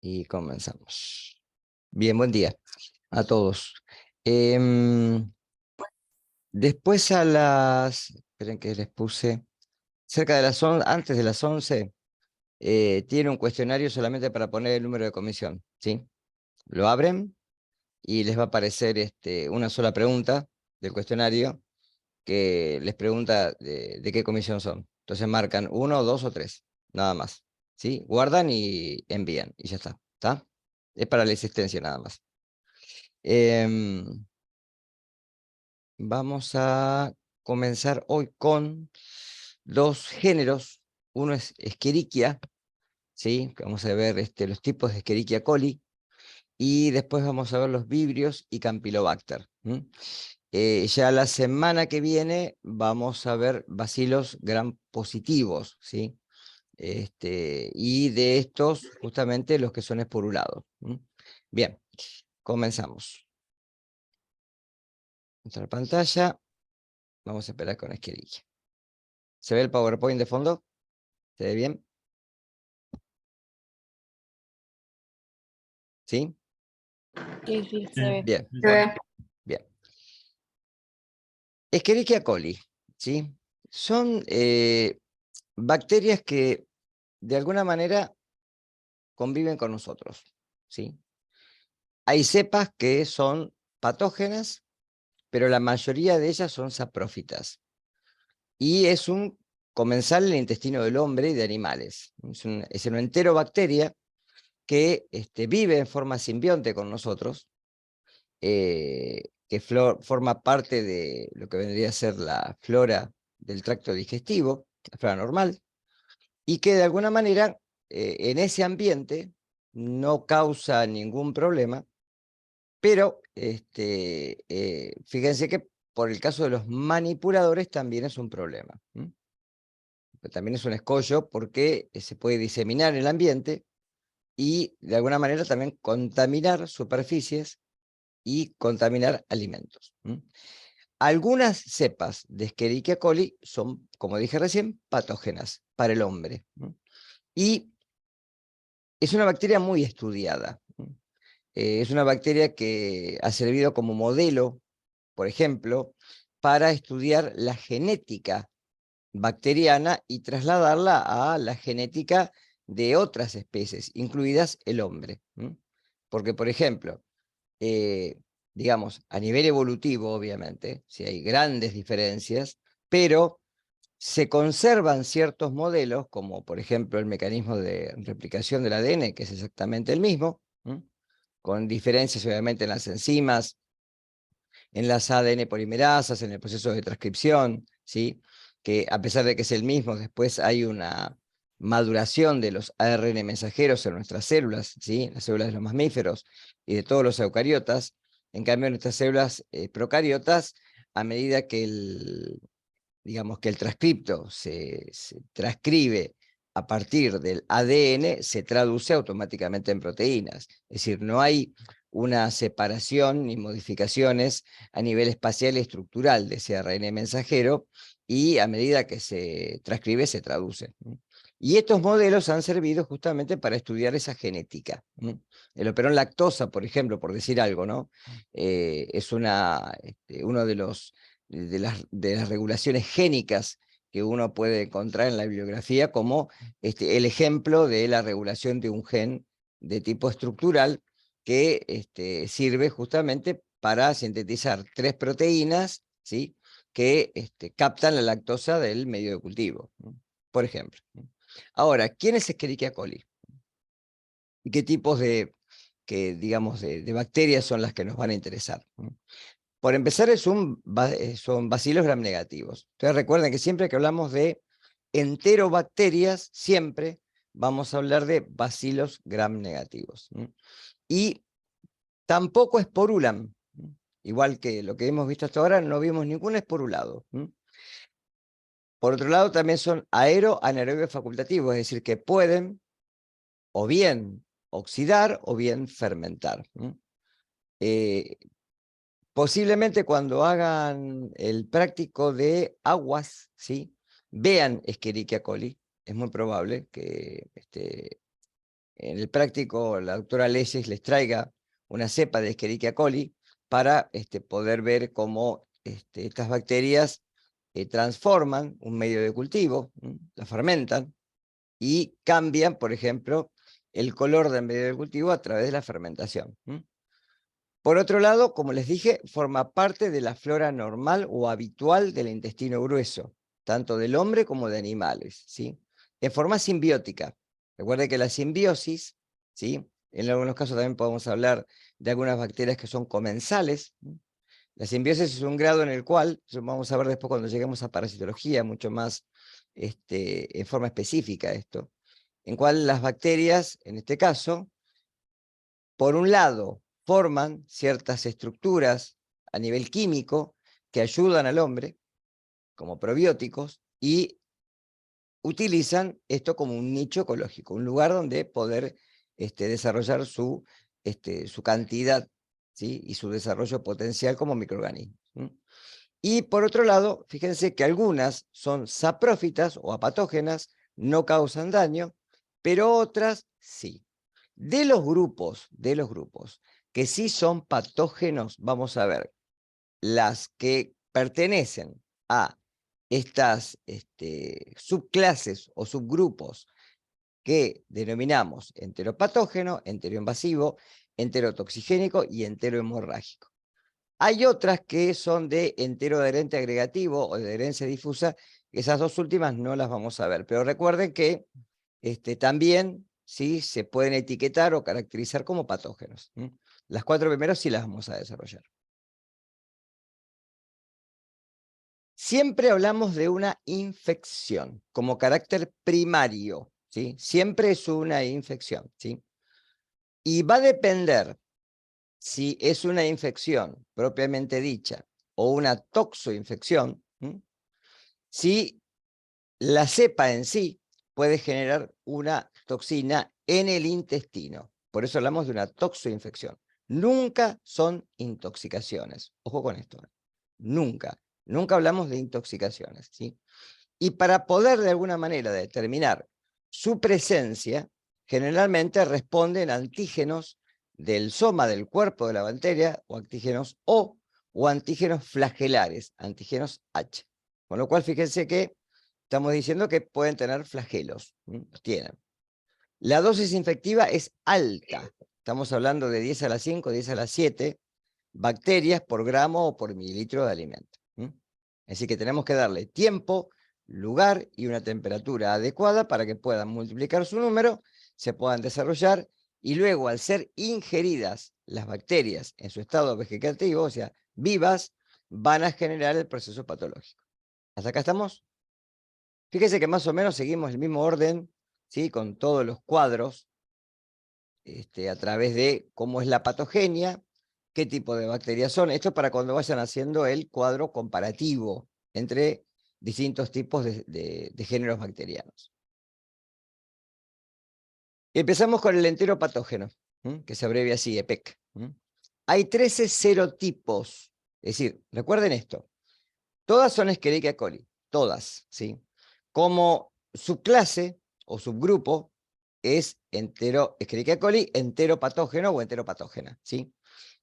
Y comenzamos. Bien, buen día a todos. Em, Después esperen que les puse, cerca de antes de las 11, tiene un cuestionario solamente para poner el número de comisión, ¿sí? Lo abren y les va a aparecer una sola pregunta del cuestionario que les pregunta de qué comisión son. Entonces marcan 1, 2 o 3, nada más, ¿sí? Guardan y envían y ya está, ¿está? Es para la existencia nada más. Em, Vamos a comenzar hoy con dos géneros. Uno es Escherichia, ¿sí? Vamos a ver los tipos de Escherichia coli, y después vamos a ver los Vibrios y Campylobacter. Ya la semana que viene vamos a ver bacilos gram positivos, ¿sí? Y de estos, justamente los que son esporulados. Bien, comenzamos. Nuestra pantalla. Vamos a esperar con Escherichia. ¿Se ve el PowerPoint de fondo? ¿Se ve bien? ¿Sí? Sí, sí, se ve. Bien, Se ve. bien. Escherichia coli, ¿sí? Son bacterias que de alguna manera conviven con nosotros, ¿sí? Hay cepas que son patógenas, pero la mayoría de ellas son saprófitas. Y es un comensal en el intestino del hombre y de animales. Es una enterobacteria que vive en forma simbionte con nosotros, que forma parte de lo que vendría a ser la flora del tracto digestivo, la flora normal, y que de alguna manera en ese ambiente no causa ningún problema, pero fíjense que por el caso de los manipuladores también es un problema. También es un escollo porque se puede diseminar en el ambiente y de alguna manera también contaminar superficies y contaminar alimentos. Algunas cepas de Escherichia coli son, como dije recién, patógenas para el hombre. Y es una bacteria muy estudiada. Es una bacteria que ha servido como modelo, por ejemplo, para estudiar la genética bacteriana y trasladarla a la genética de otras especies, incluidas el hombre. Porque, por ejemplo, digamos, a nivel evolutivo, obviamente, sí hay grandes diferencias, pero se conservan ciertos modelos, como por ejemplo el mecanismo de replicación del ADN, que es exactamente el mismo, con diferencias obviamente en las enzimas, en las ADN polimerasas, en el proceso de transcripción, ¿sí? Que a pesar de que es el mismo, después hay una maduración de los ARN mensajeros en nuestras células, ¿sí? Las células de los mamíferos y de todos los eucariotas. En cambio, en nuestras células procariotas, a medida que digamos que el transcripto se transcribe a partir del ADN, se traduce automáticamente en proteínas. Es decir, no hay una separación ni modificaciones a nivel espacial y estructural de ese ARN mensajero, y a medida que se transcribe, se traduce. Y estos modelos han servido justamente para estudiar esa genética. El operón lactosa, por ejemplo, por decir algo, ¿no? Es uno de las regulaciones génicas que uno puede encontrar en la bibliografía como el ejemplo de la regulación de un gen de tipo estructural que sirve justamente para sintetizar 3 proteínas, ¿sí? Que captan la lactosa del medio de cultivo, por ejemplo. Ahora, ¿quién es Escherichia coli? ¿Y qué tipos digamos, de bacterias son las que nos van a interesar? Por empezar, son bacilos gram negativos. Entonces recuerden que siempre que hablamos de enterobacterias, siempre vamos a hablar de bacilos gram negativos. Y tampoco esporulan. Igual que lo que hemos visto hasta ahora, no vimos ningún esporulado. Por otro lado, también son anaerobios facultativos, es decir, que pueden o bien oxidar o bien fermentar. Posiblemente cuando hagan el práctico de aguas, ¿sí? Vean Escherichia coli. Es muy probable que en el práctico la doctora Leyes les traiga una cepa de Escherichia coli para poder ver cómo estas bacterias transforman un medio de cultivo, la fermentan, y cambian, por ejemplo, el color del medio de cultivo a través de la fermentación. Por otro lado, como les dije, forma parte de la flora normal o habitual del intestino grueso, tanto del hombre como de animales, ¿sí? En forma simbiótica. Recuerden que la simbiosis, ¿sí? En algunos casos también podemos hablar de algunas bacterias que son comensales. La simbiosis es un grado en el cual, vamos a ver después cuando lleguemos a parasitología, mucho más en forma específica esto, en cual las bacterias, en este caso, por un lado, forman ciertas estructuras a nivel químico que ayudan al hombre, como probióticos, y utilizan esto como un nicho ecológico, un lugar donde poder desarrollar su cantidad, ¿sí? Y su desarrollo potencial como microorganismos. Y por otro lado, fíjense que algunas son saprófitas o apatógenas, no causan daño, pero otras sí. De los grupos que sí son patógenos, vamos a ver, las que pertenecen a estas subclases o subgrupos que denominamos enteropatógeno, enteroinvasivo, enterotoxigénico y enterohemorrágico. Hay otras que son de enteroadherente agregativo o de adherencia difusa, esas dos últimas no las vamos a ver, pero recuerden que también ¿sí? Se pueden etiquetar o caracterizar como patógenos. Las 4 primeras sí las vamos a desarrollar. Siempre hablamos de una infección como carácter primario, ¿sí? Siempre es una infección, ¿sí? Y va a depender si es una infección propiamente dicha o una toxoinfección, si la cepa en sí puede generar una toxina en el intestino. Por eso hablamos de una toxoinfección. Nunca son intoxicaciones. Ojo con esto. Nunca. Nunca hablamos de intoxicaciones, ¿sí? Y para poder de alguna manera determinar su presencia, generalmente responden antígenos del soma del cuerpo de la bacteria, o antígenos O, o antígenos flagelares, antígenos H. Con lo cual, fíjense que estamos diciendo que pueden tener flagelos. Los tienen. La dosis infectiva es alta. Estamos hablando de 10 a la 5, 10 a la 7 bacterias por gramo o por mililitro de alimento. Así que tenemos que darle tiempo, lugar y una temperatura adecuada para que puedan multiplicar su número, se puedan desarrollar y luego, al ser ingeridas las bacterias en su estado vegetativo, o sea, vivas, van a generar el proceso patológico. ¿Hasta acá estamos? Fíjese que más o menos seguimos el mismo orden, ¿sí? Con todos los cuadros, a través de cómo es la patogenia, qué tipo de bacterias son. Esto es para cuando vayan haciendo el cuadro comparativo entre distintos tipos de géneros bacterianos. Empezamos con el enteropatógeno, que se abrevia así, EPEC. Hay 13 serotipos, es decir, recuerden esto, todas son Escherichia coli, todas, ¿sí? Como subclase o subgrupo es Escherichia coli, enteropatógeno o enteropatógena, ¿sí?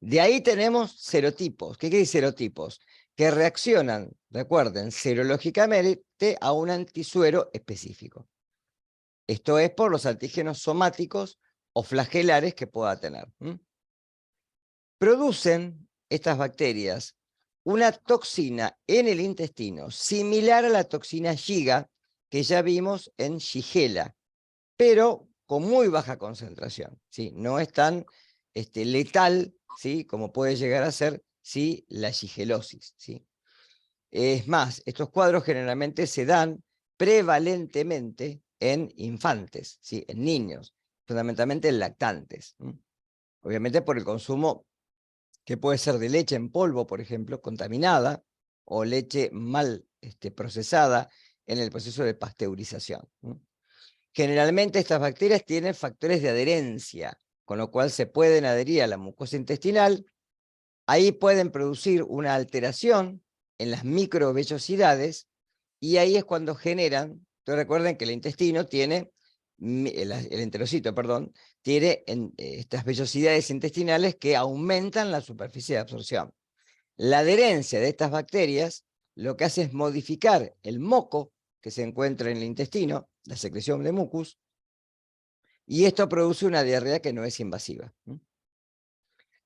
De ahí tenemos serotipos. ¿Qué quiere decir serotipos? Que reaccionan, recuerden, serológicamente a un antisuero específico. Esto es por los antígenos somáticos o flagelares que pueda tener. Producen estas bacterias una toxina en el intestino, similar a la toxina Shiga, que ya vimos en Shigella, pero con muy baja concentración, ¿sí? No es tan letal, ¿sí? Como puede llegar a ser ¿sí? La shigelosis, ¿sí? Es más, estos cuadros generalmente se dan prevalentemente en infantes, ¿sí? En niños, fundamentalmente en lactantes. Obviamente por el consumo que puede ser de leche en polvo, por ejemplo, contaminada, o leche mal procesada en el proceso de pasteurización. Generalmente estas bacterias tienen factores de adherencia, con lo cual se pueden adherir a la mucosa intestinal. Ahí pueden producir una alteración en las microvellosidades, y ahí es cuando generan, entonces recuerden que el intestino tiene el enterocito, perdón, tiene estas vellosidades intestinales que aumentan la superficie de absorción. La adherencia de estas bacterias lo que hace es modificar el moco que se encuentra en el intestino, la secreción de mucus, y esto produce una diarrea que no es invasiva.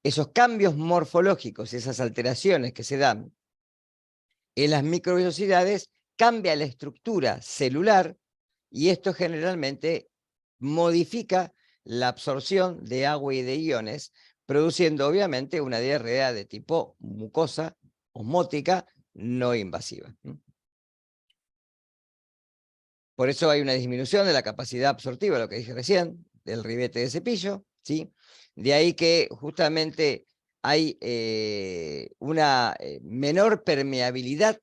Esos cambios morfológicos y esas alteraciones que se dan en las microvellosidades cambia la estructura celular y esto generalmente modifica la absorción de agua y de iones, produciendo obviamente una diarrea de tipo mucosa, osmótica, no invasiva. Por eso hay una disminución de la capacidad absortiva, lo que dije recién, del ribete de cepillo, ¿sí? De ahí que justamente hay una menor permeabilidad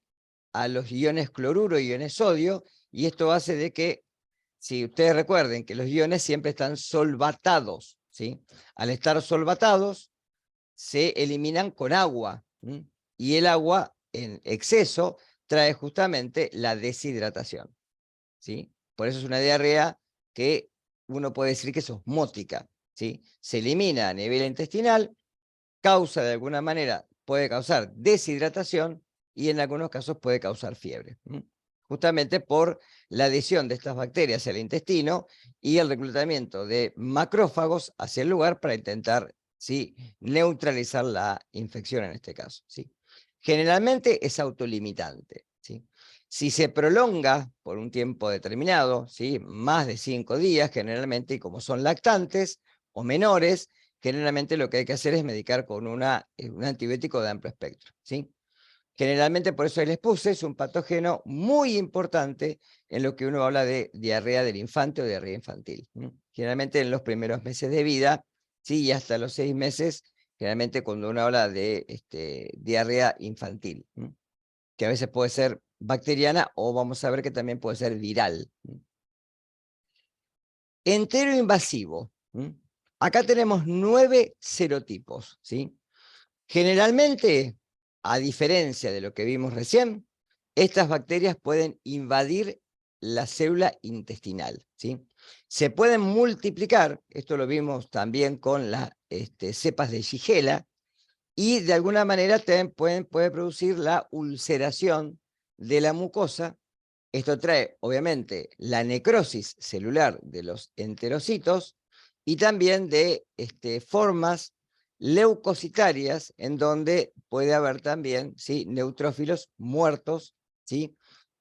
a los iones cloruro y iones sodio, y esto hace de que, si ustedes recuerden que los iones siempre están solvatados, ¿sí? Al estar solvatados, se eliminan con agua, y el agua en exceso trae justamente la deshidratación, ¿sí? Por eso es una diarrea que uno puede decir que es osmótica, ¿sí? Se elimina a nivel intestinal, causa de alguna manera, puede causar deshidratación y en algunos casos puede causar fiebre. Justamente por la adhesión de estas bacterias al intestino y el reclutamiento de macrófagos hacia el lugar para intentar, ¿sí?, neutralizar la infección en este caso, ¿sí? Generalmente es autolimitante, ¿sí? Si se prolonga por un tiempo determinado, ¿sí?, más de 5 días generalmente, y como son lactantes o menores, generalmente lo que hay que hacer es medicar con un antibiótico de amplio espectro, ¿sí? Generalmente, por eso ahí les puse, es un patógeno muy importante en lo que uno habla de diarrea del infante o diarrea infantil. Generalmente en los primeros meses de vida, ¿sí? Y hasta los 6 meses, generalmente cuando uno habla de diarrea infantil, que a veces puede ser bacteriana o vamos a ver que también puede ser viral. Enteroinvasivo. Acá tenemos 9 serotipos, ¿sí? Generalmente, a diferencia de lo que vimos recién, estas bacterias pueden invadir la célula intestinal, ¿sí? Se pueden multiplicar, esto lo vimos también con las cepas de Shigella, y de alguna manera también puede producir la ulceración de la mucosa. Esto trae, obviamente, la necrosis celular de los enterocitos y también de formas leucocitarias en donde puede haber también, ¿sí?, neutrófilos muertos, ¿sí?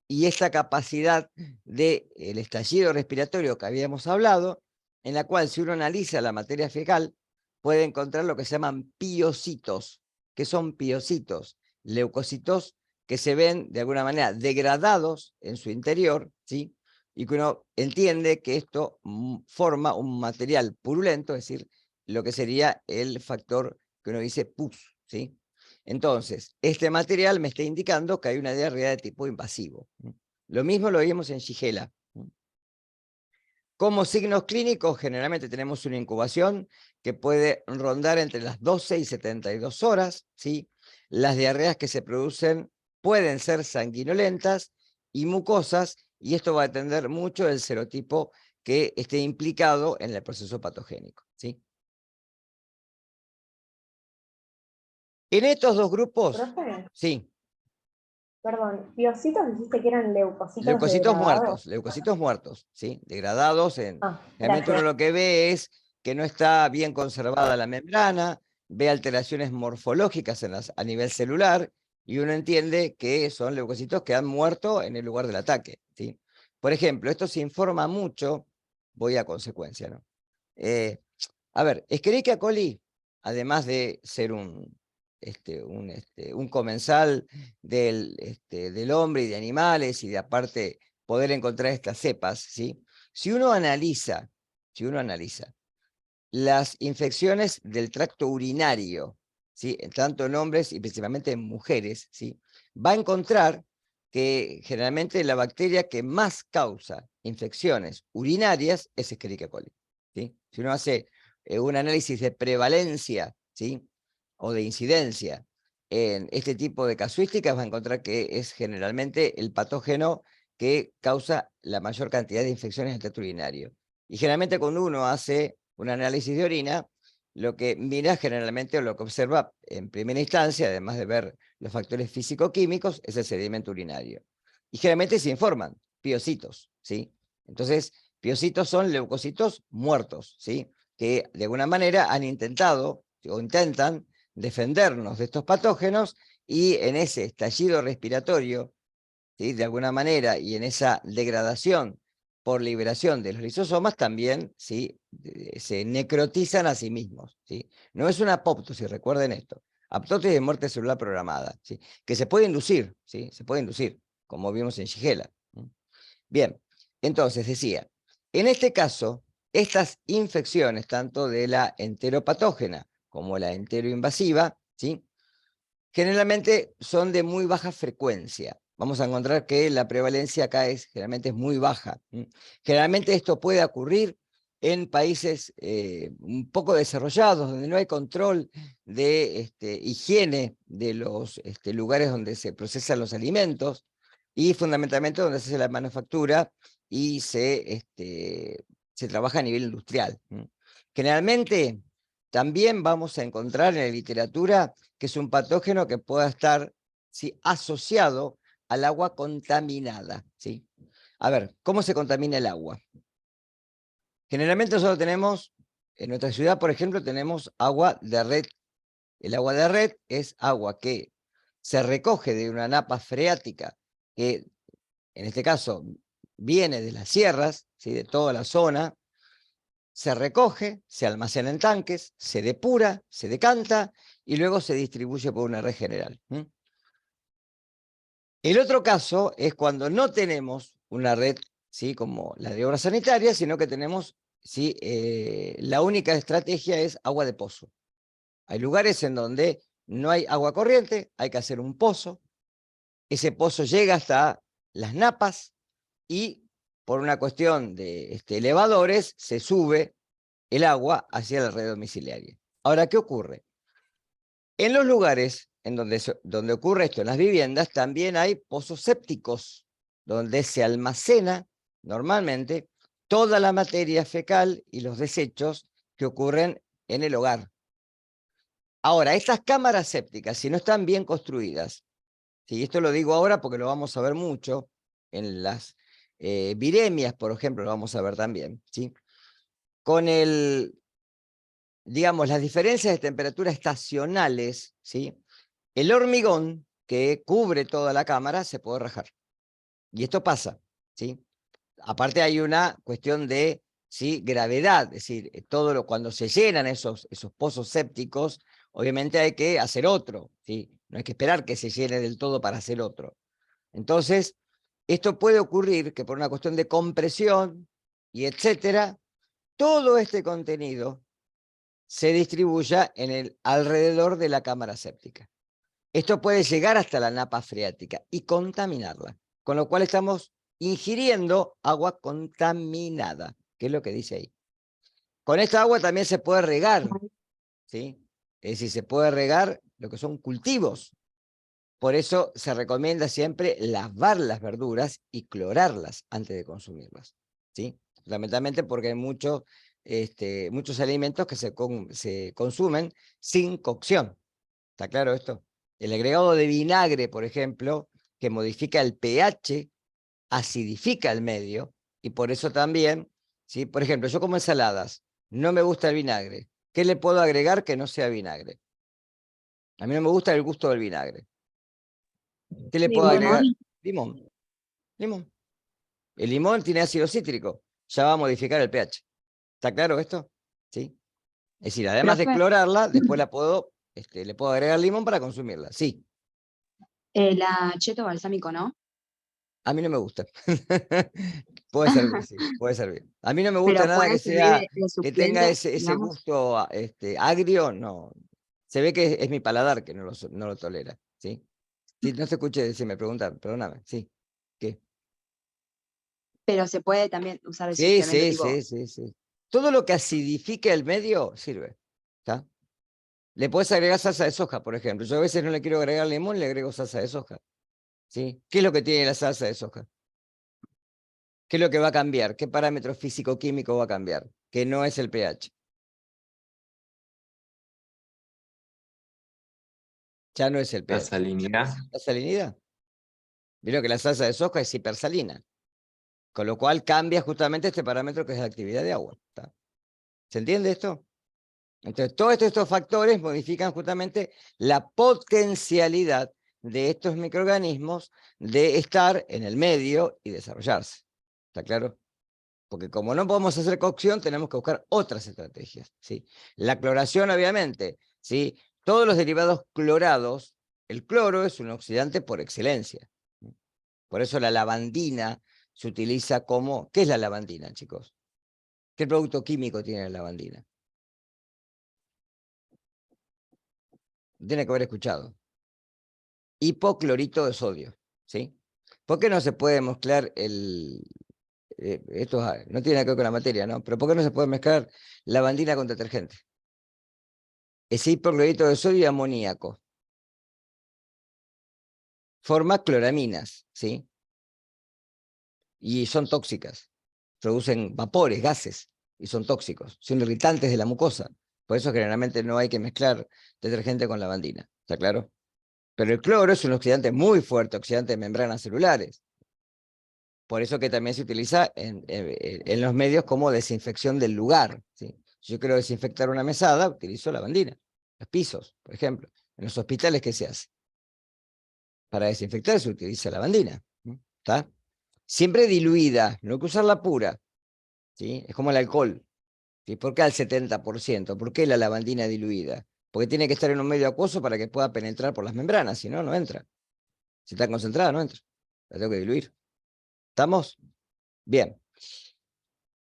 Y esa capacidad del estallido respiratorio que habíamos hablado, en la cual si uno analiza la materia fecal, puede encontrar lo que se llaman piocitos. ¿Qué son piocitos? Leucocitos que se ven de alguna manera degradados en su interior, ¿sí? Y que uno entiende que esto forma un material purulento, es decir, lo que sería el factor que uno dice pus, ¿sí? Entonces, este material me está indicando que hay una diarrea de tipo invasivo. Lo mismo lo vimos en Shigella. Como signos clínicos, generalmente tenemos una incubación que puede rondar entre las 12 y 72 horas, ¿sí? Las diarreas que se producen pueden ser sanguinolentas y mucosas, y esto va a depender mucho del serotipo que esté implicado en el proceso patogénico, ¿sí? En estos dos grupos, Profe, sí, perdón, piocitos dijiste que eran leucocitos degradados. leucocitos muertos, ¿sí? Degradados realmente uno Gracias. lo que ve es que no está bien conservada la membrana, ve alteraciones morfológicas a nivel celular, y uno entiende que son leucocitos que han muerto en el lugar del ataque, ¿sí? Por ejemplo, esto se informa mucho, voy a consecuencia, ¿no? A ver, Escherichia coli, además de ser un comensal del hombre y de animales, y de aparte poder encontrar estas cepas, ¿sí? Si uno analiza las infecciones del tracto urinario, ¿sí?, tanto en hombres y principalmente en mujeres, ¿sí?, va a encontrar que generalmente la bacteria que más causa infecciones urinarias es Escherichia coli, ¿sí? Si uno hace un análisis de prevalencia, ¿sí?, o de incidencia en este tipo de casuísticas, va a encontrar que es generalmente el patógeno que causa la mayor cantidad de infecciones del tracto urinario. Y generalmente cuando uno hace un análisis de orina, lo que mira generalmente o lo que observa en primera instancia, además de ver los factores físico-químicos, es el sedimento urinario. Y generalmente se informan piocitos, ¿sí? Entonces, piocitos son leucocitos muertos, ¿sí? Que de alguna manera han intentado o intentan defendernos de estos patógenos y en ese estallido respiratorio, ¿sí? De alguna manera, y en esa degradación por liberación de los lisosomas también, ¿sí? Se necrotizan a sí mismos, ¿sí? No es una apoptosis, recuerden esto. Apoptosis de muerte celular programada, ¿sí? Que se puede inducir, ¿sí? Se puede inducir, como vimos en Shigella. Bien, entonces decía, en este caso, estas infecciones, tanto de la enteropatógena como la enteroinvasiva, ¿sí? Generalmente son de muy baja frecuencia. Vamos a encontrar que la prevalencia acá generalmente es muy baja. Generalmente esto puede ocurrir en países un poco desarrollados, donde no hay control de higiene de los lugares donde se procesan los alimentos y fundamentalmente donde se hace la manufactura y se trabaja a nivel industrial. Generalmente también vamos a encontrar en la literatura que es un patógeno que pueda estar, ¿sí?, asociado al agua contaminada, ¿sí? A ver, ¿cómo se contamina el agua? Generalmente nosotros tenemos, en nuestra ciudad, por ejemplo, tenemos agua de red. El agua de red es agua que se recoge de una napa freática que, en este caso, viene de las sierras, ¿sí?, de toda la zona, se recoge, se almacena en tanques, se depura, se decanta y luego se distribuye por una red general. El otro caso es cuando no tenemos una red, ¿sí?, como la de obras sanitarias, sino que tenemos, ¿sí?, la única estrategia es agua de pozo. Hay lugares en donde no hay agua corriente, hay que hacer un pozo, ese pozo llega hasta las napas y por una cuestión de elevadores se sube el agua hacia la red domiciliaria. Ahora, ¿qué ocurre? En los lugares en donde ocurre esto, en las viviendas, también hay pozos sépticos, donde se almacena normalmente toda la materia fecal y los desechos que ocurren en el hogar. Ahora, estas cámaras sépticas, si no están bien construidas, ¿sí?, esto lo digo ahora porque lo vamos a ver mucho, en las viremias, por ejemplo, lo vamos a ver también, ¿sí?, con digamos, las diferencias de temperatura estacionales, ¿sí?, el hormigón que cubre toda la cámara se puede rajar. Y esto pasa, ¿sí? Aparte hay una cuestión de, ¿sí?, gravedad, es decir, cuando se llenan esos pozos sépticos, obviamente hay que hacer otro, ¿sí? No hay que esperar que se llene del todo para hacer otro. Entonces, esto puede ocurrir que por una cuestión de compresión y etcétera, todo este contenido se distribuya alrededor de la cámara séptica. Esto puede llegar hasta la napa freática y contaminarla, con lo cual estamos ingiriendo agua contaminada, que es lo que dice ahí. Con esta agua también se puede regar, ¿sí? Es decir, se puede regar lo que son cultivos. Por eso se recomienda siempre lavar las verduras y clorarlas antes de consumirlas, ¿sí? Fundamentalmente porque hay muchos alimentos que se consumen sin cocción. ¿Está claro esto? El agregado de vinagre, por ejemplo, que modifica el pH, acidifica el medio, y por eso también, ¿sí? Por ejemplo, yo como ensaladas, no me gusta el vinagre. ¿Qué le puedo agregar que no sea vinagre? A mí no me gusta el gusto del vinagre. ¿Qué le puedo agregar? Limón. Limón. El limón tiene ácido cítrico, ya va a modificar el pH. ¿Está claro esto? ¿Sí? Es decir, además de Profe, clorarla, después le puedo agregar limón para consumirla. Sí. la cheto balsámico, ¿no? A mí no me gusta. Puede servir, sí, puede servir. A mí no me gusta Pero nada puede que servir de que tenga suplente, ese digamos. gusto agrio, no. Se ve que es mi paladar que no lo tolera, ¿sí? Sí, no te escuché si me preguntan, perdóname, sí. ¿Qué? Pero se puede también usar de Sí, suplemento, sí, tipo, sí, sí, sí. Todo lo que acidifique el medio sirve, ¿está? Le puedes agregar salsa de soja, por ejemplo. Yo a veces no le quiero agregar limón, le agrego salsa de soja, ¿sí? ¿Qué es lo que tiene la salsa de soja? ¿Qué es lo que va a cambiar? ¿Qué parámetro físico-químico va a cambiar? Que no es el pH. Ya no es el La pH. salinidad. ¿La salinidad? Vieron que la salsa de soja es hipersalina. Con lo cual cambia justamente este parámetro que es la actividad de agua. ¿Está? ¿Se entiende esto? Entonces, todos estos factores modifican justamente la potencialidad de estos microorganismos de estar en el medio y desarrollarse. ¿Está claro? Porque como no podemos hacer cocción, tenemos que buscar otras estrategias, ¿sí? La cloración, obviamente, ¿sí? Todos los derivados clorados, el cloro es un oxidante por excelencia. Por eso la lavandina se utiliza como... ¿Qué es la lavandina, chicos? ¿Qué producto químico tiene la lavandina? Tiene que haber escuchado. Hipoclorito de sodio, ¿sí? ¿Por qué no se puede mezclar esto no tiene nada que ver con la materia, ¿no? Pero ¿por qué no se puede mezclar lavandina con detergente? Es hipoclorito de sodio y amoníaco. Forma cloraminas, ¿sí? Y son tóxicas. Producen vapores, gases, y son tóxicos. Son irritantes de la mucosa. Por eso generalmente no hay que mezclar detergente con lavandina. ¿Está claro? Pero el cloro es un oxidante muy fuerte, oxidante de membranas celulares. Por eso que también se utiliza en los medios como desinfección del lugar, ¿sí? Si yo quiero desinfectar una mesada, utilizo lavandina. Los pisos, por ejemplo. En los hospitales, ¿qué se hace? Para desinfectar se utiliza lavandina. ¿Está? Siempre diluida, no hay que usarla pura. ¿Sí? Es como el alcohol. ¿Sí? ¿Por qué al 70%? ¿Por qué la lavandina diluida? Porque tiene que estar en un medio acuoso para que pueda penetrar por las membranas, si no, no entra. Si está concentrada, no entra. La tengo que diluir. ¿Estamos? Bien.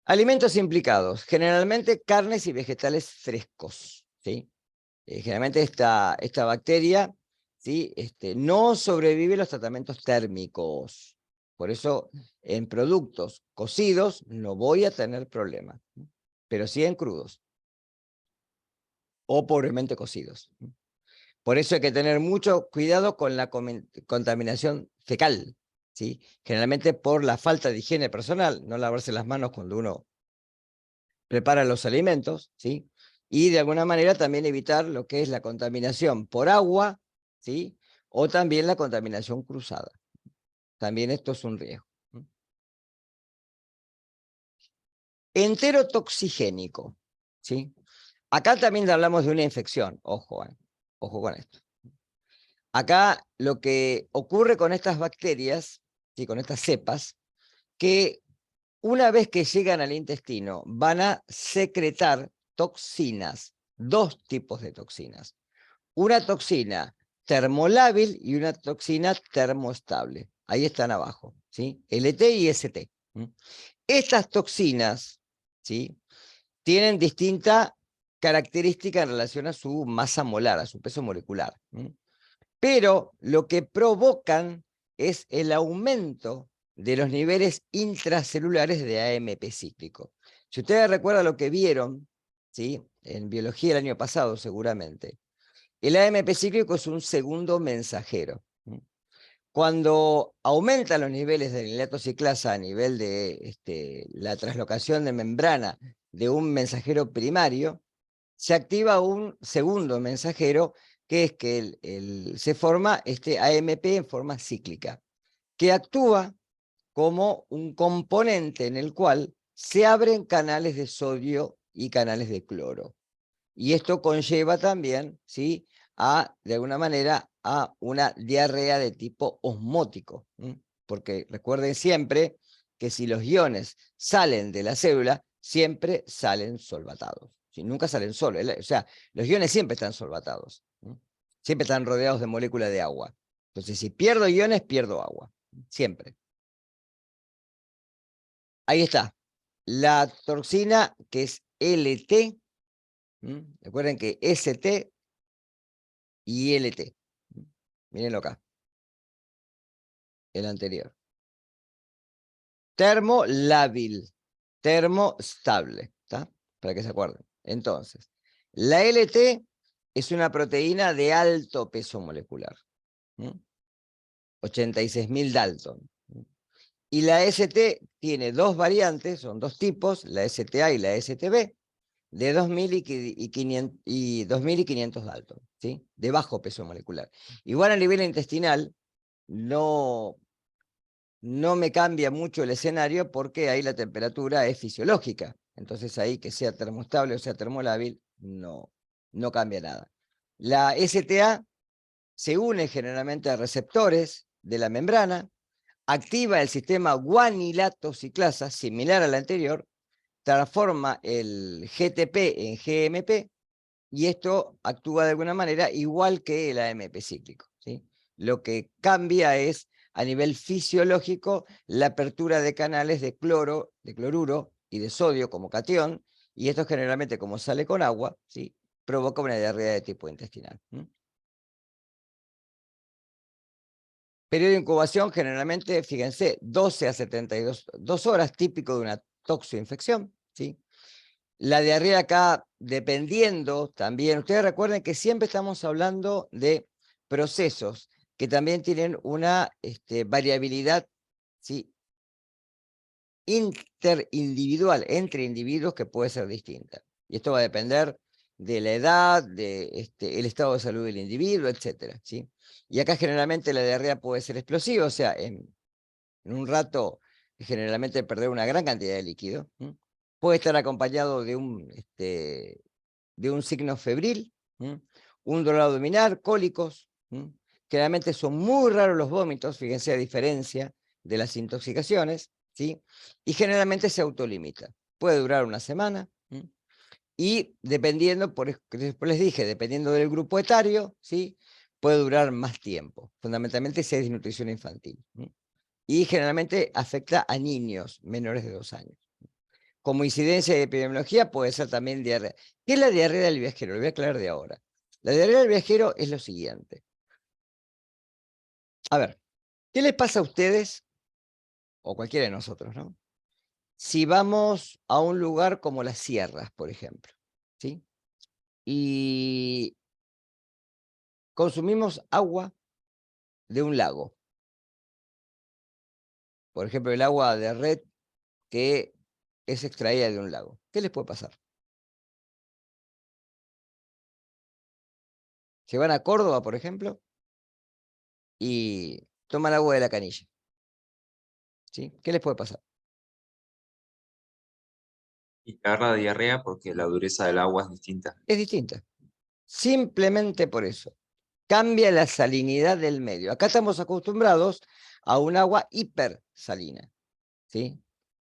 Alimentos implicados. Generalmente carnes y vegetales frescos. ¿Sí? Generalmente esta bacteria, ¿sí? No sobrevive los tratamientos térmicos. Por eso en productos cocidos no voy a tener problema. Pero sí en crudos. O pobremente cocidos. Por eso hay que tener mucho cuidado con la contaminación fecal, ¿sí? Generalmente por la falta de higiene personal, no lavarse las manos cuando uno prepara los alimentos, ¿sí? Y de alguna manera también evitar lo que es la contaminación por agua, ¿sí? O también la contaminación cruzada. También esto es un riesgo. Enterotoxigénico, ¿sí? Acá también hablamos de una infección, ojo, ojo con esto. Acá lo que ocurre con estas bacterias, ¿sí? Con estas cepas, que una vez que llegan al intestino van a secretar toxinas, dos tipos de toxinas. Una toxina termolábil y una toxina termoestable. Ahí están abajo, ¿sí? LT y ST. Estas toxinas, ¿sí? Tienen distinta característica en relación a su masa molar, a su peso molecular. Pero lo que provocan es el aumento de los niveles intracelulares de AMP cíclico. Si ustedes recuerdan lo que vieron, ¿sí? En biología el año pasado seguramente, el AMP cíclico es un segundo mensajero. Cuando aumentan los niveles de nitrato ciclasa a nivel de la translocación de membrana de un mensajero primario, se activa un segundo mensajero, que es que se forma este AMP en forma cíclica, que actúa como un componente en el cual se abren canales de sodio y canales de cloro. Y esto conlleva también, ¿sí? De alguna manera, a una diarrea de tipo osmótico. Porque recuerden siempre que si los iones salen de la célula, siempre salen solvatados. ¿Sí? Nunca salen solos. O sea, los iones siempre están solvatados. Siempre están rodeados de moléculas de agua. Entonces, si pierdo iones, pierdo agua. Siempre. Ahí está. La toxina, que es LT. Recuerden que ST y LT. Mírenlo acá. El anterior. Termolábil. Termostable. ¿Está? Para que se acuerden. Entonces, la LT es una proteína de alto peso molecular. 86.000 Dalton. Y la ST tiene dos variantes, son dos tipos, la STA y la STB, de 2000 y 2500 Dalton, ¿sí? De bajo peso molecular. Igual a nivel intestinal, no me cambia mucho el escenario porque ahí la temperatura es fisiológica. Entonces ahí que sea termostable o sea termolábil, no cambia nada. La STA se une generalmente a receptores de la membrana, activa el sistema guanilato ciclasa, similar al anterior, transforma el GTP en GMP, y esto actúa de alguna manera igual que el AMP cíclico, ¿sí? Lo que cambia es, a nivel fisiológico, la apertura de canales de cloruro y de sodio como catión, y esto generalmente, como sale con agua, ¿sí? Provoca una diarrea de tipo intestinal. Periodo de incubación, generalmente, fíjense, 12 a 72 horas, típico de una toxoinfección, ¿sí? La diarrea acá, dependiendo también, ustedes recuerden que siempre estamos hablando de procesos que también tienen una variabilidad, ¿sí? Interindividual, entre individuos, que puede ser distinta. Y esto va a depender de la edad, el estado de salud del individuo, etcétera, ¿sí? Y acá generalmente la diarrea puede ser explosiva, o sea, en un rato generalmente perder una gran cantidad de líquido. Puede estar acompañado de un signo febril, un dolor abdominal, cólicos. Generalmente son muy raros los vómitos, fíjense a diferencia de las intoxicaciones, ¿sí? Y generalmente se autolimita. Puede durar una semana. Y dependiendo, después les dije, dependiendo del grupo etario, ¿sí? Puede durar más tiempo, fundamentalmente si hay desnutrición infantil. Y generalmente afecta a niños menores de 2 años. Como incidencia de epidemiología puede ser también diarrea. ¿Qué es la diarrea del viajero? Lo voy a aclarar de ahora. La diarrea del viajero es lo siguiente. A ver, ¿qué les pasa a ustedes, o cualquiera de nosotros, ¿no? Si vamos a un lugar como las sierras, por ejemplo, ¿sí? Y consumimos agua de un lago. Por ejemplo, el agua de red que es extraída de un lago. ¿Qué les puede pasar? Se van a Córdoba, por ejemplo, y toman agua de la canilla, ¿sí? ¿Qué les puede pasar? Y cagar la diarrea porque la dureza del agua es distinta. Es distinta. Simplemente por eso. Cambia la salinidad del medio. Acá estamos acostumbrados a un agua hipersalina, ¿sí?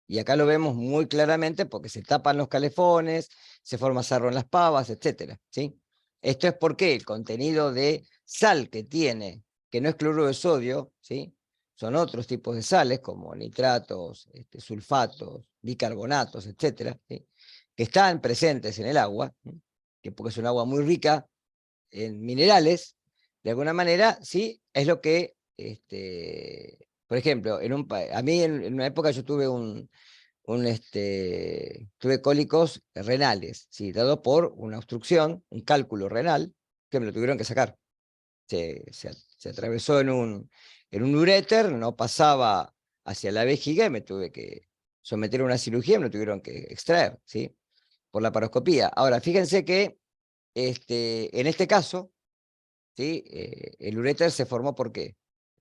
Y acá lo vemos muy claramente porque se tapan los calefones, se forma sarro en las pavas, etcétera, ¿sí? Esto es porque el contenido de sal que tiene, que no es cloruro de sodio, ¿sí? Son otros tipos de sales como nitratos, sulfatos, bicarbonatos, etcétera, ¿sí? Que están presentes en el agua, ¿sí? Que porque es un agua muy rica en minerales, de alguna manera, sí, es lo que, por ejemplo, a mí en una época yo tuve tuve cólicos renales, ¿sí? Dado por una obstrucción, un cálculo renal, que me lo tuvieron que sacar. Se atravesó en un uréter, no pasaba hacia la vejiga y me tuve que someter a una cirugía y me lo tuvieron que extraer, ¿sí? Por la paroscopía. Ahora, fíjense que en este caso, ¿sí? El uréter se formó ¿por qué?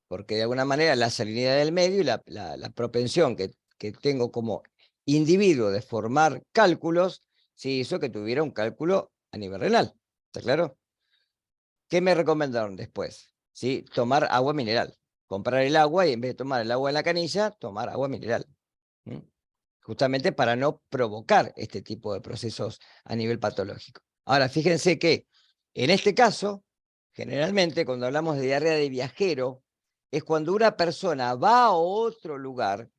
Porque de alguna manera la salinidad del medio y la propensión que tengo como individuo de formar cálculos, sí hizo que tuviera un cálculo a nivel renal. ¿Está claro? ¿Qué me recomendaron después? ¿Sí? Tomar agua mineral. Comprar el agua y en vez de tomar el agua de la canilla, tomar agua mineral. Justamente para no provocar este tipo de procesos a nivel patológico. Ahora, fíjense que en este caso, generalmente cuando hablamos de diarrea de viajero, es cuando una persona va a otro lugar.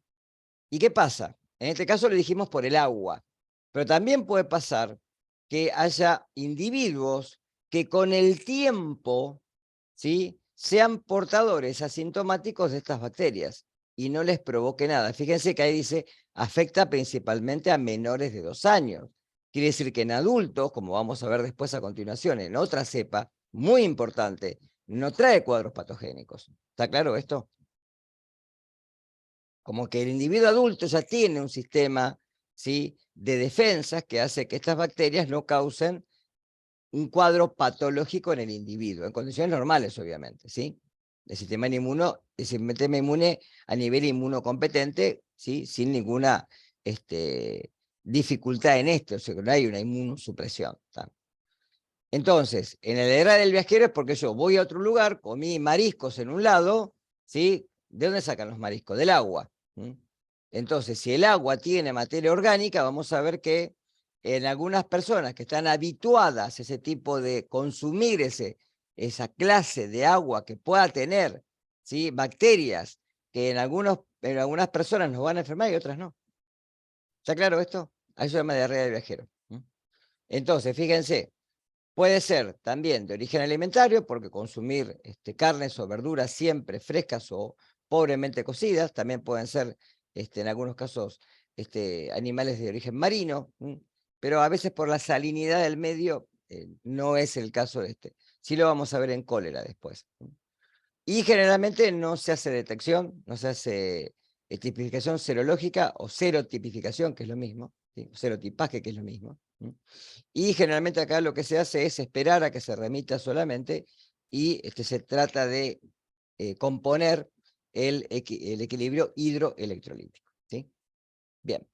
¿Y qué pasa? En este caso le dijimos por el agua, pero también puede pasar que haya individuos que con el tiempo, ¿sí?, sean portadores asintomáticos de estas bacterias y no les provoque nada. Fíjense que ahí dice, afecta principalmente a menores de 2 años. Quiere decir que en adultos, como vamos a ver después a continuación, en otra cepa, muy importante, no trae cuadros patogénicos. ¿Está claro esto? como que el individuo adulto ya tiene un sistema, ¿sí?, de defensas que hace que estas bacterias no causen un cuadro patológico en el individuo, en condiciones normales, obviamente, ¿sí? El sistema inmune a nivel inmunocompetente, ¿sí?, sin ninguna dificultad en esto, o sea, que no hay una inmunosupresión, ¿tá? Entonces, en el era del viajero es porque yo voy a otro lugar, comí mariscos en un lado, ¿sí? ¿De dónde sacan los mariscos? Del agua. Entonces, si el agua tiene materia orgánica, vamos a ver que en algunas personas que están habituadas a ese tipo de consumir esa clase de agua que pueda tener, ¿sí?, bacterias, que en algunas personas nos van a enfermar y otras no. ¿Está claro esto? A eso se llama diarrea del viajero. Entonces, fíjense, puede ser también de origen alimentario, porque consumir carnes o verduras siempre frescas o pobremente cocidas, también pueden ser en algunos casos animales de origen marino, pero a veces por la salinidad del medio no es el caso de este. Sí lo vamos a ver en cólera después. Y generalmente no se hace detección, no se hace tipificación serológica o serotipificación, que es lo mismo, ¿sí?, serotipaje, que es lo mismo. Y generalmente acá lo que se hace es esperar a que se remita solamente y se trata de componer el equilibrio hidroelectrolítico, ¿sí? Bien.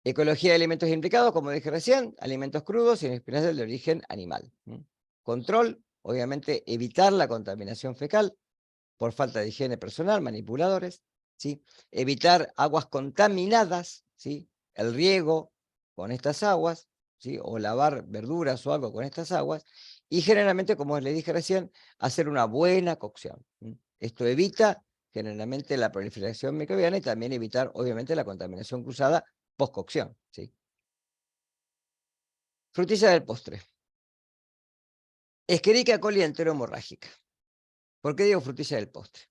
Ecología de alimentos implicados, como dije recién, alimentos crudos y en especial de origen animal. Control, obviamente evitar la contaminación fecal por falta de higiene personal, manipuladores, ¿sí? Evitar aguas contaminadas, ¿sí?, el riego con estas aguas, ¿sí?, o lavar verduras o algo con estas aguas, y generalmente, como les dije recién, hacer una buena cocción. Esto evita generalmente la proliferación microbiana y también evitar, obviamente, la contaminación cruzada post-cocción, ¿sí? Frutilla del postre. Escherichia coli enterohemorrágica. ¿Por qué digo frutilla del postre?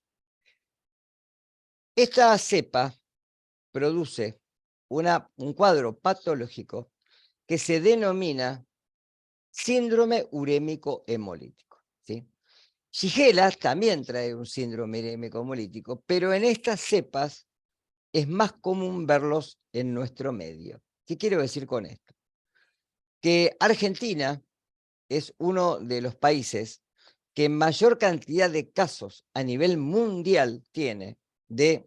Esta cepa produce un cuadro patológico que se denomina síndrome urémico hemolítico, ¿sí? Shigella también trae un síndrome urémico hemolítico, pero en estas cepas es más común verlos en nuestro medio. ¿Qué quiero decir con esto? Que Argentina es uno de los países que mayor cantidad de casos a nivel mundial tiene de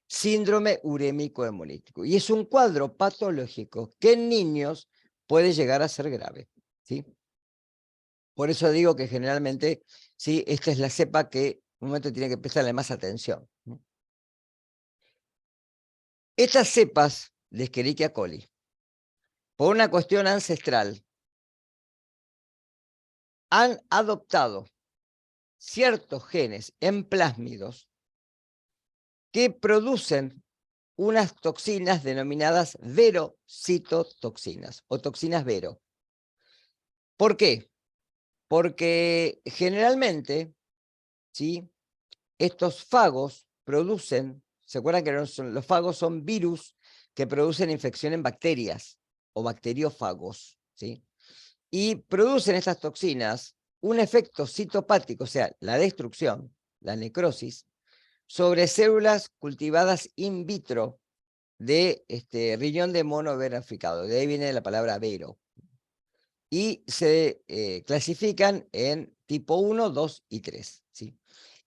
síndrome urémico hemolítico. Y es un cuadro patológico que en niños puede llegar a ser grave, ¿sí? Por eso digo que generalmente, ¿sí?, esta es la cepa que en un momento tiene que prestarle más atención. Estas cepas de Escherichia coli, por una cuestión ancestral, han adoptado ciertos genes en plásmidos que producen unas toxinas denominadas verocitotoxinas o toxinas vero. ¿Por qué? Porque generalmente, ¿sí?, estos fagos producen, ¿se acuerdan que los fagos son virus que producen infección en bacterias o bacteriófagos, ¿sí? Y producen estas toxinas un efecto citopático, o sea, la destrucción, la necrosis, sobre células cultivadas in vitro de riñón de mono verificado. De ahí viene la palabra vero. Y se clasifican en tipo 1, 2 y 3. ¿Sí?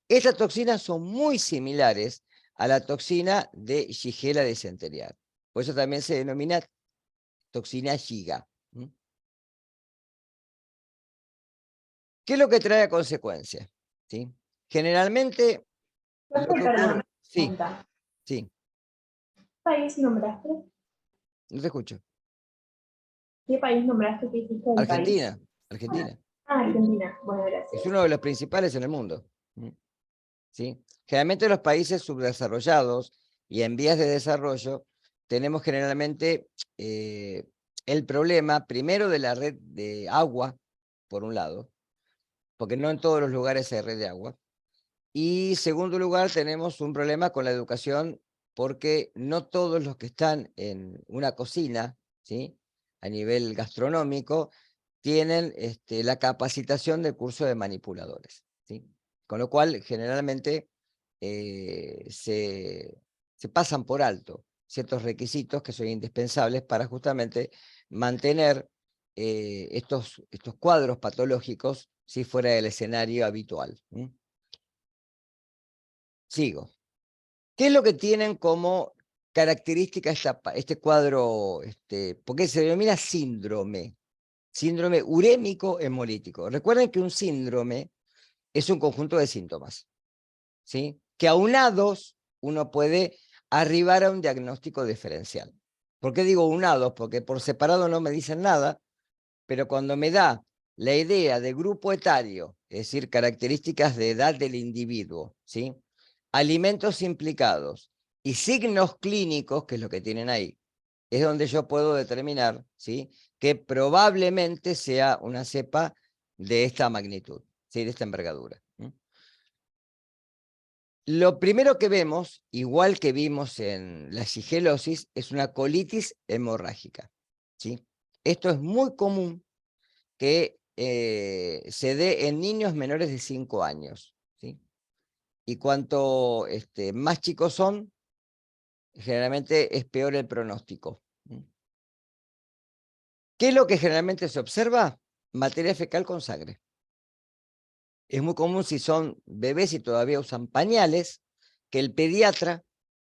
Estas toxinas son muy similares a la toxina de Shigella dysenteriae. Por eso también se denomina toxina Shiga. ¿Qué es lo que trae a consecuencia? ¿Sí? Generalmente, lo que ocurre... Sí, sí. ¿Qué país nombraste? No te escucho. ¿Qué país nombraste que hiciste el país? Argentina, Argentina. Ah, Argentina. Bueno, Es gracias. uno de los principales en el mundo. ¿Sí? Generalmente los países subdesarrollados y en vías de desarrollo tenemos generalmente el problema primero de la red de agua, por un lado, porque no en todos los lugares hay red de agua. Y segundo lugar, tenemos un problema con la educación, porque no todos los que están en una cocina, ¿sí?, a nivel gastronómico, tienen la capacitación de curso de manipuladores, ¿sí? Con lo cual, generalmente, se pasan por alto ciertos requisitos que son indispensables para justamente mantener estos cuadros patológicos si fuera del escenario habitual. Sigo. ¿Qué es lo que tienen como característica este cuadro? Porque se denomina síndrome urémico hemolítico. Recuerden que un síndrome es un conjunto de síntomas, ¿sí? Que aunados uno puede arribar a un diagnóstico diferencial. ¿Por qué digo aunados? Porque por separado no me dicen nada, pero cuando me da la idea de grupo etario, es decir, características de edad del individuo, ¿sí? Alimentos implicados y signos clínicos, que es lo que tienen ahí, es donde yo puedo determinar, ¿sí?, que probablemente sea una cepa de esta magnitud, ¿sí?, de esta envergadura. Lo primero que vemos, igual que vimos en la shigelosis, es una colitis hemorrágica, ¿sí? Esto es muy común que se dé en niños menores de 5 años, ¿sí? Y cuanto más chicos son, generalmente es peor el pronóstico. ¿Qué es lo que generalmente se observa? Materia fecal con sangre. Es muy común si son bebés y todavía usan pañales, que el pediatra,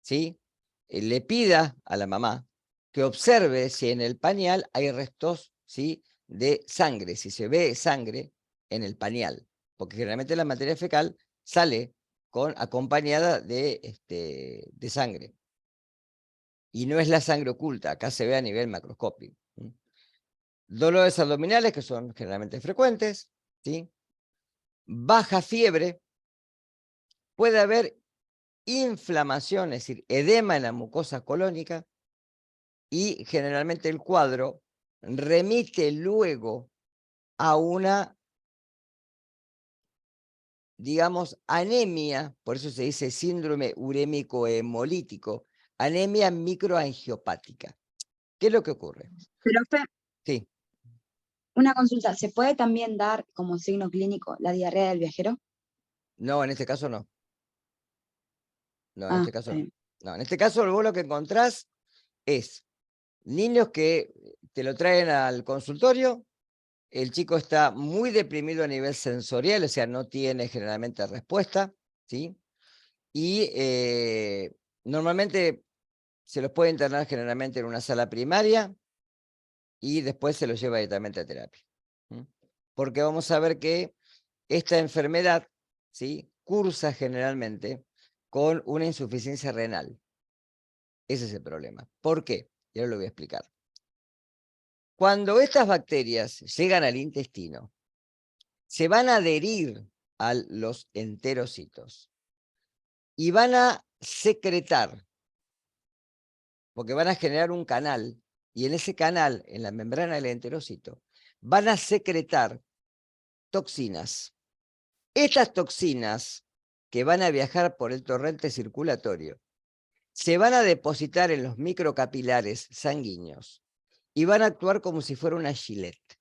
¿sí?, le pida a la mamá que observe si en el pañal hay restos, ¿sí?, de sangre, si se ve sangre en el pañal, porque generalmente la materia fecal sale acompañada de sangre. Y no es la sangre oculta, acá se ve a nivel macroscópico. Dolores abdominales, que son generalmente frecuentes, ¿sí? Baja fiebre, puede haber inflamación, es decir, edema en la mucosa colónica, y generalmente el cuadro remite luego a una, digamos, anemia, por eso se dice síndrome urémico hemolítico, anemia microangiopática. ¿Qué es lo que ocurre? Profe, Sí. una consulta, ¿se puede también dar como signo clínico la diarrea del viajero? No, en este caso no. No, en Ah, este caso está no. bien. No, en este caso vos lo que encontrás es niños que te lo traen al consultorio, el chico está muy deprimido a nivel sensorial, o sea, no tiene generalmente respuesta, ¿sí? Y normalmente se los puede internar generalmente en una sala primaria y después se los lleva directamente a terapia. Porque vamos a ver que esta enfermedad, ¿sí?, cursa generalmente con una insuficiencia renal. Ese es el problema. ¿Por qué? Y ahora lo voy a explicar. Cuando estas bacterias llegan al intestino, se van a adherir a los enterocitos y van a secretar, porque van a generar un canal, y en ese canal, en la membrana del enterocito, van a secretar toxinas. Estas toxinas que van a viajar por el torrente circulatorio se van a depositar en los microcapilares sanguíneos y van a actuar como si fuera una Gillette.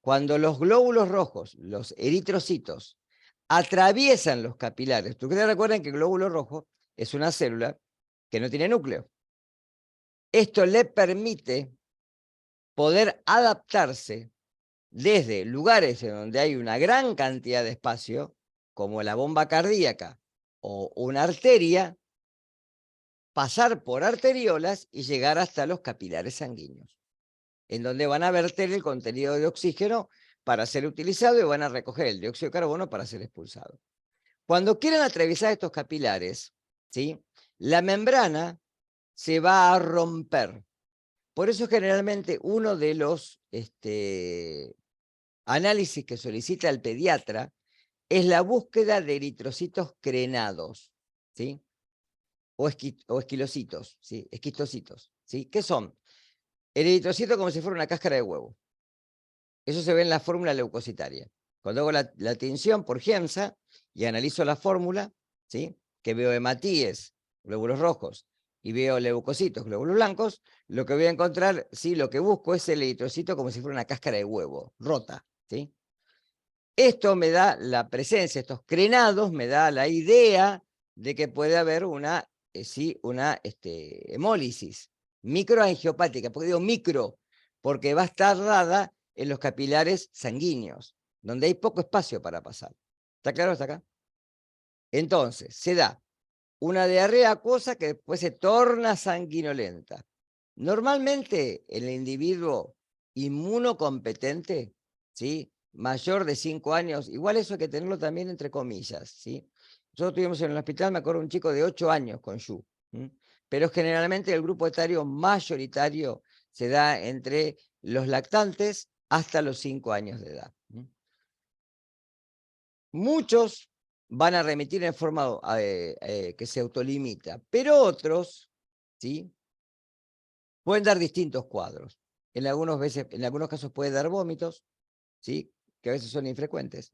Cuando los glóbulos rojos, los eritrocitos, atraviesan los capilares, ustedes recuerden que el glóbulo rojo es una célula que no tiene núcleo. Esto le permite poder adaptarse desde lugares en donde hay una gran cantidad de espacio, como la bomba cardíaca o una arteria, pasar por arteriolas y llegar hasta los capilares sanguíneos, en donde van a verter el contenido de oxígeno para ser utilizado y van a recoger el dióxido de carbono para ser expulsado. Cuando quieran atravesar estos capilares, ¿sí?, la membrana se va a romper. Por eso generalmente uno de los análisis que solicita el pediatra es la búsqueda de eritrocitos crenados, ¿sí?, o esquilocitos, ¿sí?, esquistocitos, ¿sí? ¿Qué son? El eritrocito como si fuera una cáscara de huevo. Eso se ve en la fórmula leucocitaria. Cuando hago la tinción por GEMSA y analizo la fórmula, ¿sí?, que veo hematíes, glóbulos rojos, y veo leucocitos, glóbulos blancos, lo que voy a encontrar, ¿sí?, lo que busco es el eritrocito como si fuera una cáscara de huevo, rota, ¿sí? Esto me da la presencia, estos crenados, me da la idea de que puede haber una hemólisis microangiopática. ¿Por qué digo micro? Porque va a estar dada en los capilares sanguíneos, donde hay poco espacio para pasar. ¿Está claro hasta acá? Entonces, se da una diarrea acuosa que después se torna sanguinolenta. Normalmente, el individuo inmunocompetente, ¿sí?, mayor de 5 años, igual eso hay que tenerlo también entre comillas, ¿sí? Nosotros tuvimos en el hospital, me acuerdo, un chico de 8 años con SHU, pero generalmente el grupo etario mayoritario se da entre los lactantes hasta los 5 años de edad. Muchos van a remitir en forma que se autolimita, pero otros, ¿sí?, pueden dar distintos cuadros. En algunos casos puede dar vómitos, ¿sí?, que a veces son infrecuentes.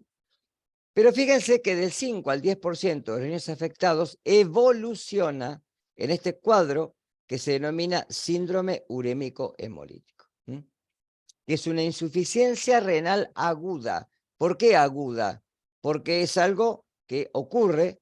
Pero fíjense que del 5 al 10% de los niños afectados evoluciona en este cuadro que se denomina síndrome urémico hemolítico, que es una insuficiencia renal aguda. ¿Por qué aguda? Porque es algo que ocurre,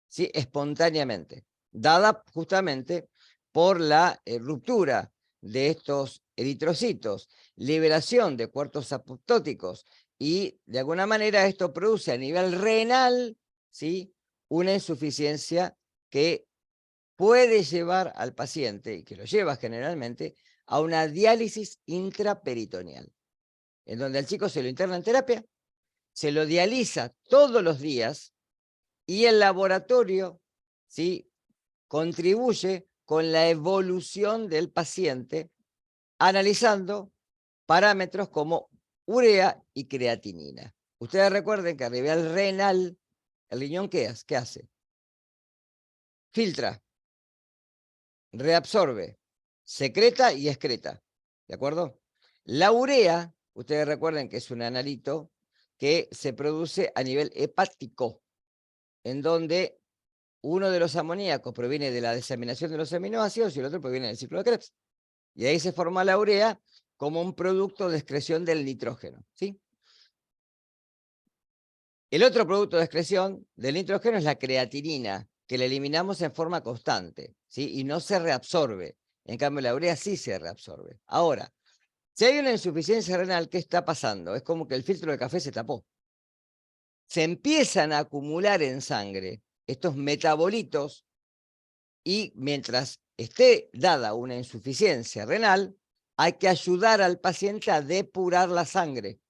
¿sí?, espontáneamente, dada justamente por la ruptura de estos eritrocitos, liberación de cuerpos apoptóticos, y de alguna manera esto produce a nivel renal, ¿sí?, una insuficiencia que puede llevar al paciente, y que lo lleva generalmente, a una diálisis intraperitoneal, en donde al chico se lo interna en terapia, se lo dializa todos los días, y el laboratorio, ¿sí?, contribuye con la evolución del paciente, analizando parámetros como urea y creatinina. Ustedes recuerden que a nivel renal, el riñón, ¿qué hace? Filtra, reabsorbe, secreta y excreta, ¿de acuerdo? La urea, ustedes recuerden que es un analito que se produce a nivel hepático, en donde uno de los amoníacos proviene de la diseminación de los aminoácidos y el otro proviene del ciclo de Krebs. Y ahí se forma la urea como un producto de excreción del nitrógeno, ¿sí? El otro producto de excreción del nitrógeno es la creatinina, que la eliminamos en forma constante, ¿sí?, y no se reabsorbe. En cambio, la urea sí se reabsorbe. Ahora, si hay una insuficiencia renal, ¿qué está pasando? Es como que el filtro de café se tapó. Se empiezan a acumular en sangre estos metabolitos, y mientras esté dada una insuficiencia renal, hay que ayudar al paciente a depurar la sangre,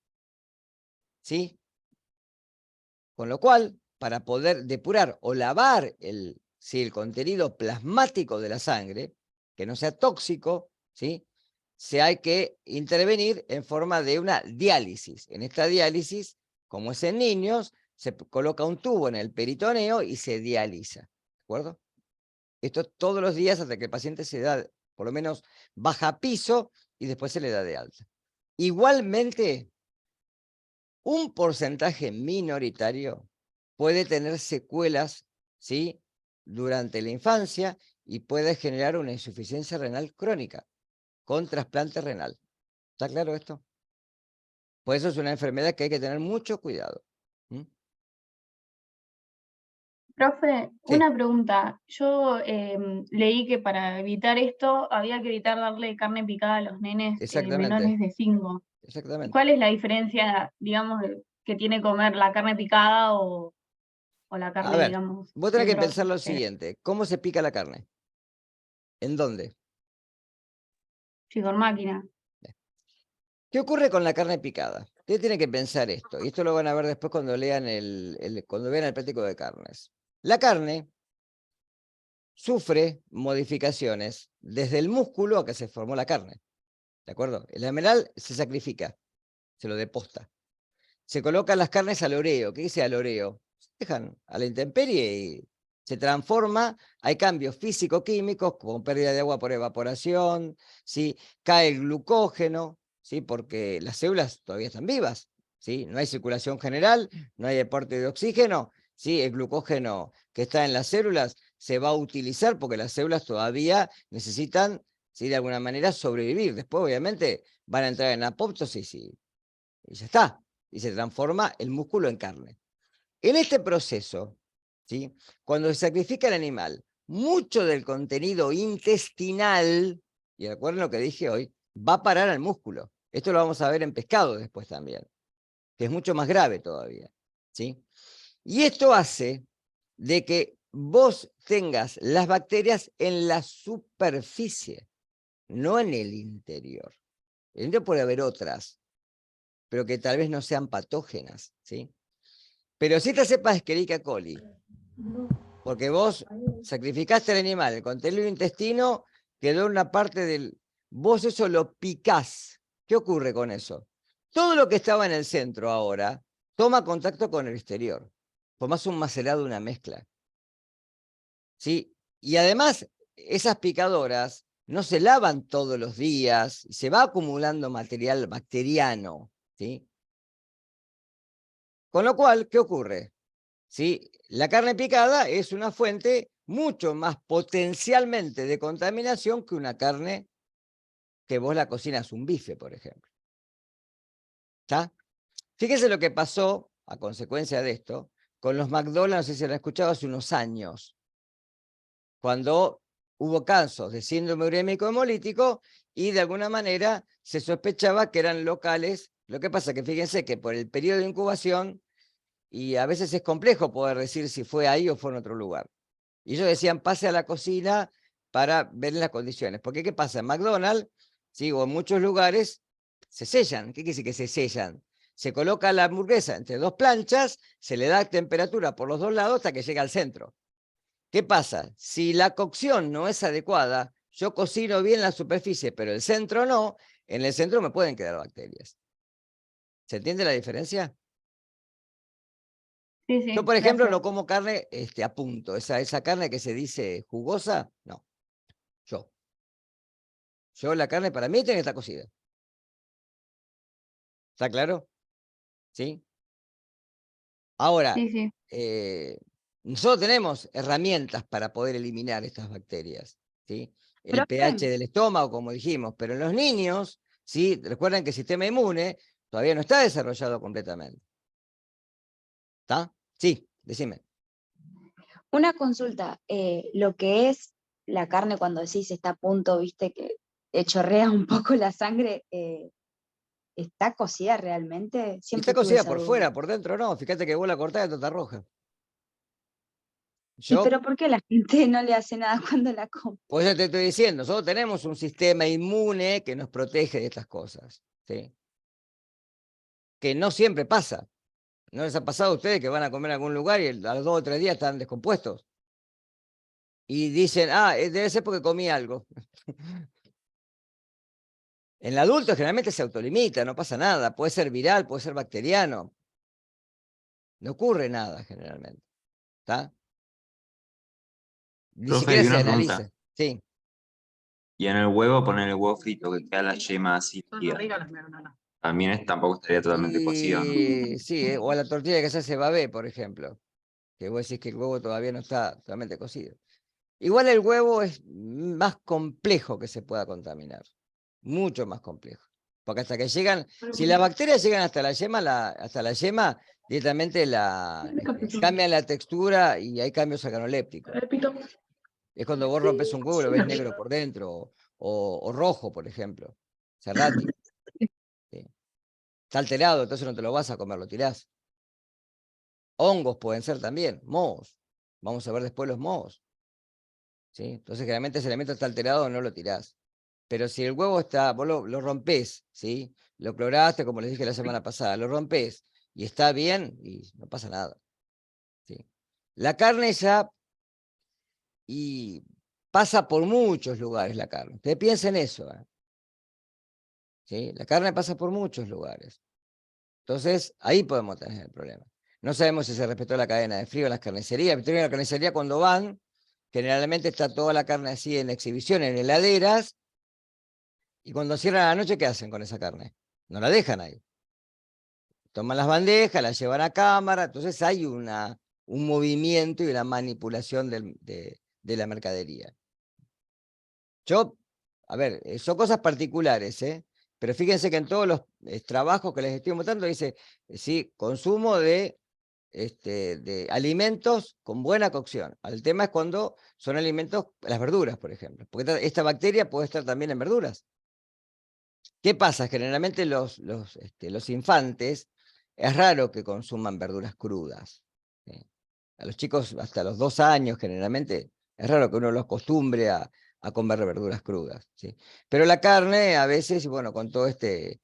¿sí? Con lo cual, para poder depurar o lavar el contenido plasmático de la sangre, que no sea tóxico, ¿sí?, se hay que intervenir en forma de una diálisis. En esta diálisis, como es en niños, se coloca un tubo en el peritoneo y se dializa, ¿de acuerdo? Esto todos los días hasta que el paciente se da, por lo menos baja a piso, y después se le da de alta. Igualmente, un porcentaje minoritario puede tener secuelas, ¿sí?, durante la infancia, y puede generar una insuficiencia renal crónica con trasplante renal. ¿Está claro esto? Por eso es una enfermedad que hay que tener mucho cuidado. Profe, Sí. una pregunta. Yo leí que para evitar esto había que evitar darle carne picada a los nenes Exactamente. menores de 5. Exactamente. ¿Cuál es la diferencia, digamos, que tiene comer la carne picada o la A carne, ver, digamos, vos tenés de que pensar lo otros? siguiente. ¿Cómo se pica la carne? ¿En dónde? Sí, con máquina. ¿Qué ocurre con la carne picada? Ustedes tienen que pensar esto, y esto lo van a ver después cuando lean cuando vean el práctico de carnes. La carne sufre modificaciones desde el músculo a que se formó la carne, ¿de acuerdo? El lameral se sacrifica, se lo deposta. Se colocan las carnes al oreo. ¿Qué dice al oreo? Se dejan a la intemperie y se transforma. Hay cambios físico-químicos, como pérdida de agua por evaporación, ¿sí? Cae el glucógeno, ¿sí?, porque las células todavía están vivas, ¿sí? No hay circulación general, no hay aporte de oxígeno, ¿sí? El glucógeno que está en las células se va a utilizar porque las células todavía necesitan, ¿sí?, de alguna manera sobrevivir. Después, obviamente, van a entrar en apoptosis y ya está. Y se transforma el músculo en carne. En este proceso, ¿sí? Cuando se sacrifica el animal, mucho del contenido intestinal, y recuerden lo que dije hoy, va a parar al músculo. Esto lo vamos a ver en pescado después también, que es mucho más grave todavía, ¿sí? Y esto hace de que vos tengas las bacterias en la superficie, no en el interior. En el interior puede haber otras, pero que tal vez no sean patógenas, ¿sí? Pero si esta cepa es Escherichia coli, porque vos sacrificaste al animal, el contenido intestino quedó en una parte del... Vos eso lo picás. ¿Qué ocurre con eso? Todo lo que estaba en el centro ahora toma contacto con el exterior. Formás un macerado, una mezcla. ¿Sí? Y además, esas picadoras no se lavan todos los días, se va acumulando material bacteriano, ¿sí? Con lo cual, ¿qué ocurre? ¿Sí? La carne picada es una fuente mucho más potencialmente de contaminación que una carne que vos la cocinas, un bife, por ejemplo. ¿Está? Fíjese lo que pasó a consecuencia de esto con los McDonald's, no sé si lo han escuchado, hace unos años, cuando hubo casos de síndrome urémico hemolítico y de alguna manera se sospechaba que eran locales. Lo que pasa que fíjense que por el periodo de incubación, y a veces es complejo poder decir si fue ahí o fue en otro lugar. Y ellos decían, pase a la cocina para ver las condiciones. Porque ¿qué pasa? En McDonald's, ¿sí? O en muchos lugares, se sellan. ¿Qué quiere decir que se sellan? Se coloca la hamburguesa entre dos planchas, se le da temperatura por los dos lados hasta que llega al centro. ¿Qué pasa? Si la cocción no es adecuada, yo cocino bien la superficie, pero el centro no, en el centro me pueden quedar bacterias. ¿Se entiende la diferencia? Sí, sí, Yo, por ejemplo, no gracias. como carne a punto. Esa carne que se dice jugosa, no. Yo la carne para mí tiene que estar cocida. ¿Está claro? ¿Sí? Ahora, Sí, sí. nosotros tenemos herramientas para poder eliminar estas bacterias, ¿sí? El Profe, pH del estómago, como dijimos, pero en los niños, ¿sí? Recuerden que el sistema inmune todavía no está desarrollado completamente. ¿Está? Sí, decime. una consulta. Lo que es la carne cuando decís está a punto, viste, que chorrea un poco la sangre, ¿está cocida realmente? Y está Siempre tuve cocida esa por duda. fuera, por dentro no. Fíjate que vos la cortás y está roja. ¿Y Yo, pero por qué la gente no le hace nada cuando la come? por eso te estoy diciendo, nosotros tenemos un sistema inmune que nos protege de estas cosas, ¿sí? Que no siempre pasa. ¿No les ha pasado a ustedes que van a comer en algún lugar y a los 2 o 3 días están descompuestos? Y dicen, debe ser porque comí algo. En el adulto generalmente se autolimita, no pasa nada. Puede ser viral, puede ser bacteriano. No ocurre nada generalmente. ¿Está? Ni Profe, siquiera y se una pregunta. analiza. Sí. Y en el huevo, poner el huevo frito, que queda la yema así fría. También tampoco estaría totalmente cocido, ¿no? Y sí, o a la tortilla que se hace babé, por ejemplo. Que vos decís que el huevo todavía no está totalmente cocido. Igual el huevo es más complejo que se pueda contaminar. Mucho más complejo. Porque hasta que llegan, si las bacterias llegan hasta la yema, directamente cambian la textura y hay cambios organolépticos. Es cuando vos rompes un huevo y lo ves negro por dentro, o rojo, por ejemplo. Cerrático. ¿Sí? Está alterado, entonces no te lo vas a comer, lo tirás. Hongos pueden ser también, mohos. Vamos a ver después los mohos. ¿Sí? Entonces, generalmente ese elemento está alterado, no lo tirás. Pero si el huevo está, vos lo rompés, ¿sí? Lo cloraste, como les dije la semana pasada, lo rompés y está bien, y no pasa nada. ¿Sí? La carne ya y pasa por muchos lugares la carne. Ustedes piensen eso. ¿Sí? La carne pasa por muchos lugares. Entonces, ahí podemos tener el problema. No sabemos si se respetó la cadena de frío en las carnicerías. En la carnicería cuando van, generalmente está toda la carne así en exhibición, en heladeras, y cuando cierran la noche, ¿qué hacen con esa carne? No la dejan ahí. Toman las bandejas, las llevan a cámara, entonces hay un movimiento y una manipulación de la mercadería. Yo, a ver, son cosas particulares, pero fíjense que en todos los trabajos que les estoy mostrando dice, sí, consumo de de alimentos con buena cocción. El tema es cuando son alimentos, las verduras, por ejemplo, porque esta bacteria puede estar también en verduras. ¿Qué pasa? Generalmente los infantes, es raro que consuman verduras crudas. ¿Sí? A los chicos hasta los 2 años, generalmente, es raro que uno los acostumbre a comer verduras crudas. ¿Sí? Pero la carne, a veces, bueno, con todo este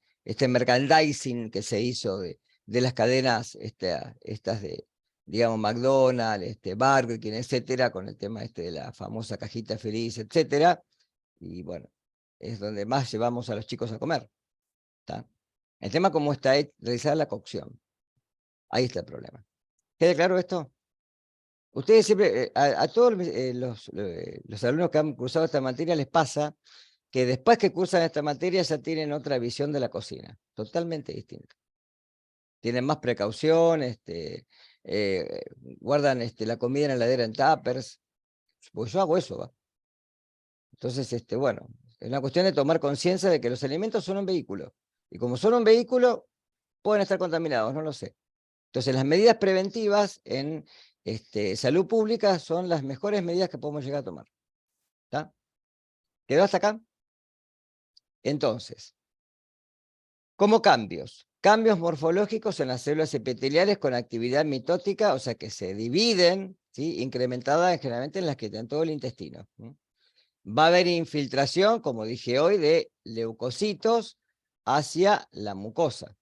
merchandising que se hizo de las cadenas estas de, digamos, McDonald's, Burger King, etcétera, con el tema de la famosa cajita feliz, etcétera, y bueno, es donde más llevamos a los chicos a comer. ¿Tá? El tema cómo está realizada la cocción. Ahí está el problema. ¿Queda claro esto? Ustedes siempre, a todos los alumnos que han cursado esta materia les pasa que después que cursan esta materia ya tienen otra visión de la cocina, totalmente distinta. Tienen más precaución, guardan la comida en la heladera en tuppers, pues yo hago eso, ¿va? Entonces, bueno, es una cuestión de tomar conciencia de que los alimentos son un vehículo, y como son un vehículo, pueden estar contaminados, no lo sé. Entonces, las medidas preventivas en salud pública son las mejores medidas que podemos llegar a tomar. ¿Está? ¿Quedó hasta acá? Entonces, como cambios. Cambios morfológicos en las células epiteliales con actividad mitótica, o sea que se dividen, ¿sí? Incrementada generalmente en las que están todo el intestino. ¿Sí? Va a haber infiltración, como dije hoy, de leucocitos hacia la mucosa.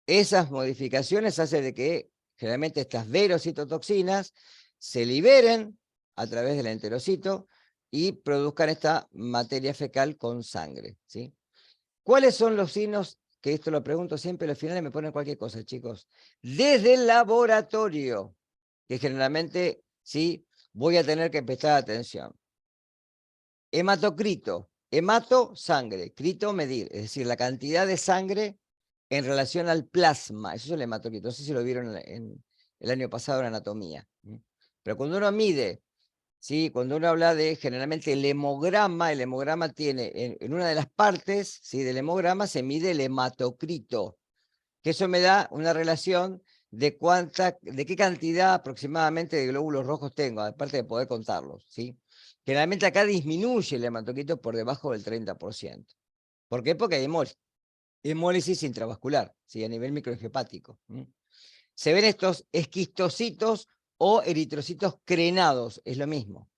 Esas modificaciones hacen de que generalmente estas verocitotoxinas se liberen a través del enterocito y produzcan esta materia fecal con sangre. ¿Sí? ¿Cuáles son los signos? Que esto lo pregunto siempre, al final me ponen cualquier cosa, chicos. Desde el laboratorio, que generalmente sí voy a tener que prestar atención. Hematocrito, hemato, sangre, crito, medir, es decir, la cantidad de sangre en relación al plasma, eso es el hematocrito, no sé si lo vieron en el año pasado en anatomía. Pero cuando uno mide, ¿sí? Cuando uno habla de generalmente el hemograma tiene en una de las partes, ¿sí? Del hemograma se mide el hematocrito, que eso me da una relación de qué cantidad aproximadamente de glóbulos rojos tengo, aparte de poder contarlos, ¿sí? Generalmente acá disminuye el hematocrito por debajo del 30%. ¿Por qué? Porque hay hemólisis intravascular, ¿sí? A nivel microhepático. Se ven estos esquistocitos o eritrocitos crenados, es lo mismo.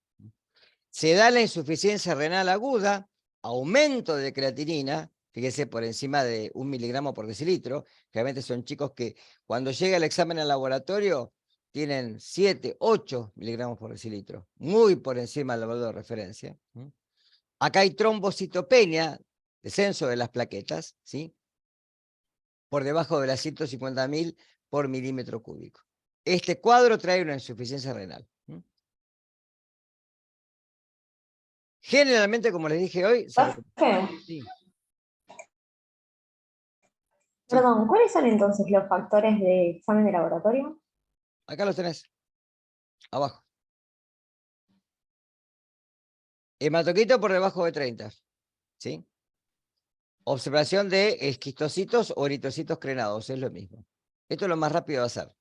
Se da la insuficiencia renal aguda, aumento de creatinina, fíjese por encima de 1 miligramo por decilitro, realmente son chicos que cuando llega el examen al laboratorio tienen 7, 8 miligramos por decilitro, muy por encima del valor de referencia. Acá hay trombocitopenia, descenso de las plaquetas, ¿sí? Por debajo de las 150.000 por milímetro cúbico. Este cuadro trae una insuficiencia renal. Generalmente, como les dije hoy... Sí. Perdón, ¿cuáles son entonces los factores de examen de laboratorio? Acá los tenés. Abajo. Hematocrito por debajo de 30. ¿Sí? Observación de esquistocitos o eritrocitos crenados. Es lo mismo. Esto es lo más rápido de hacer.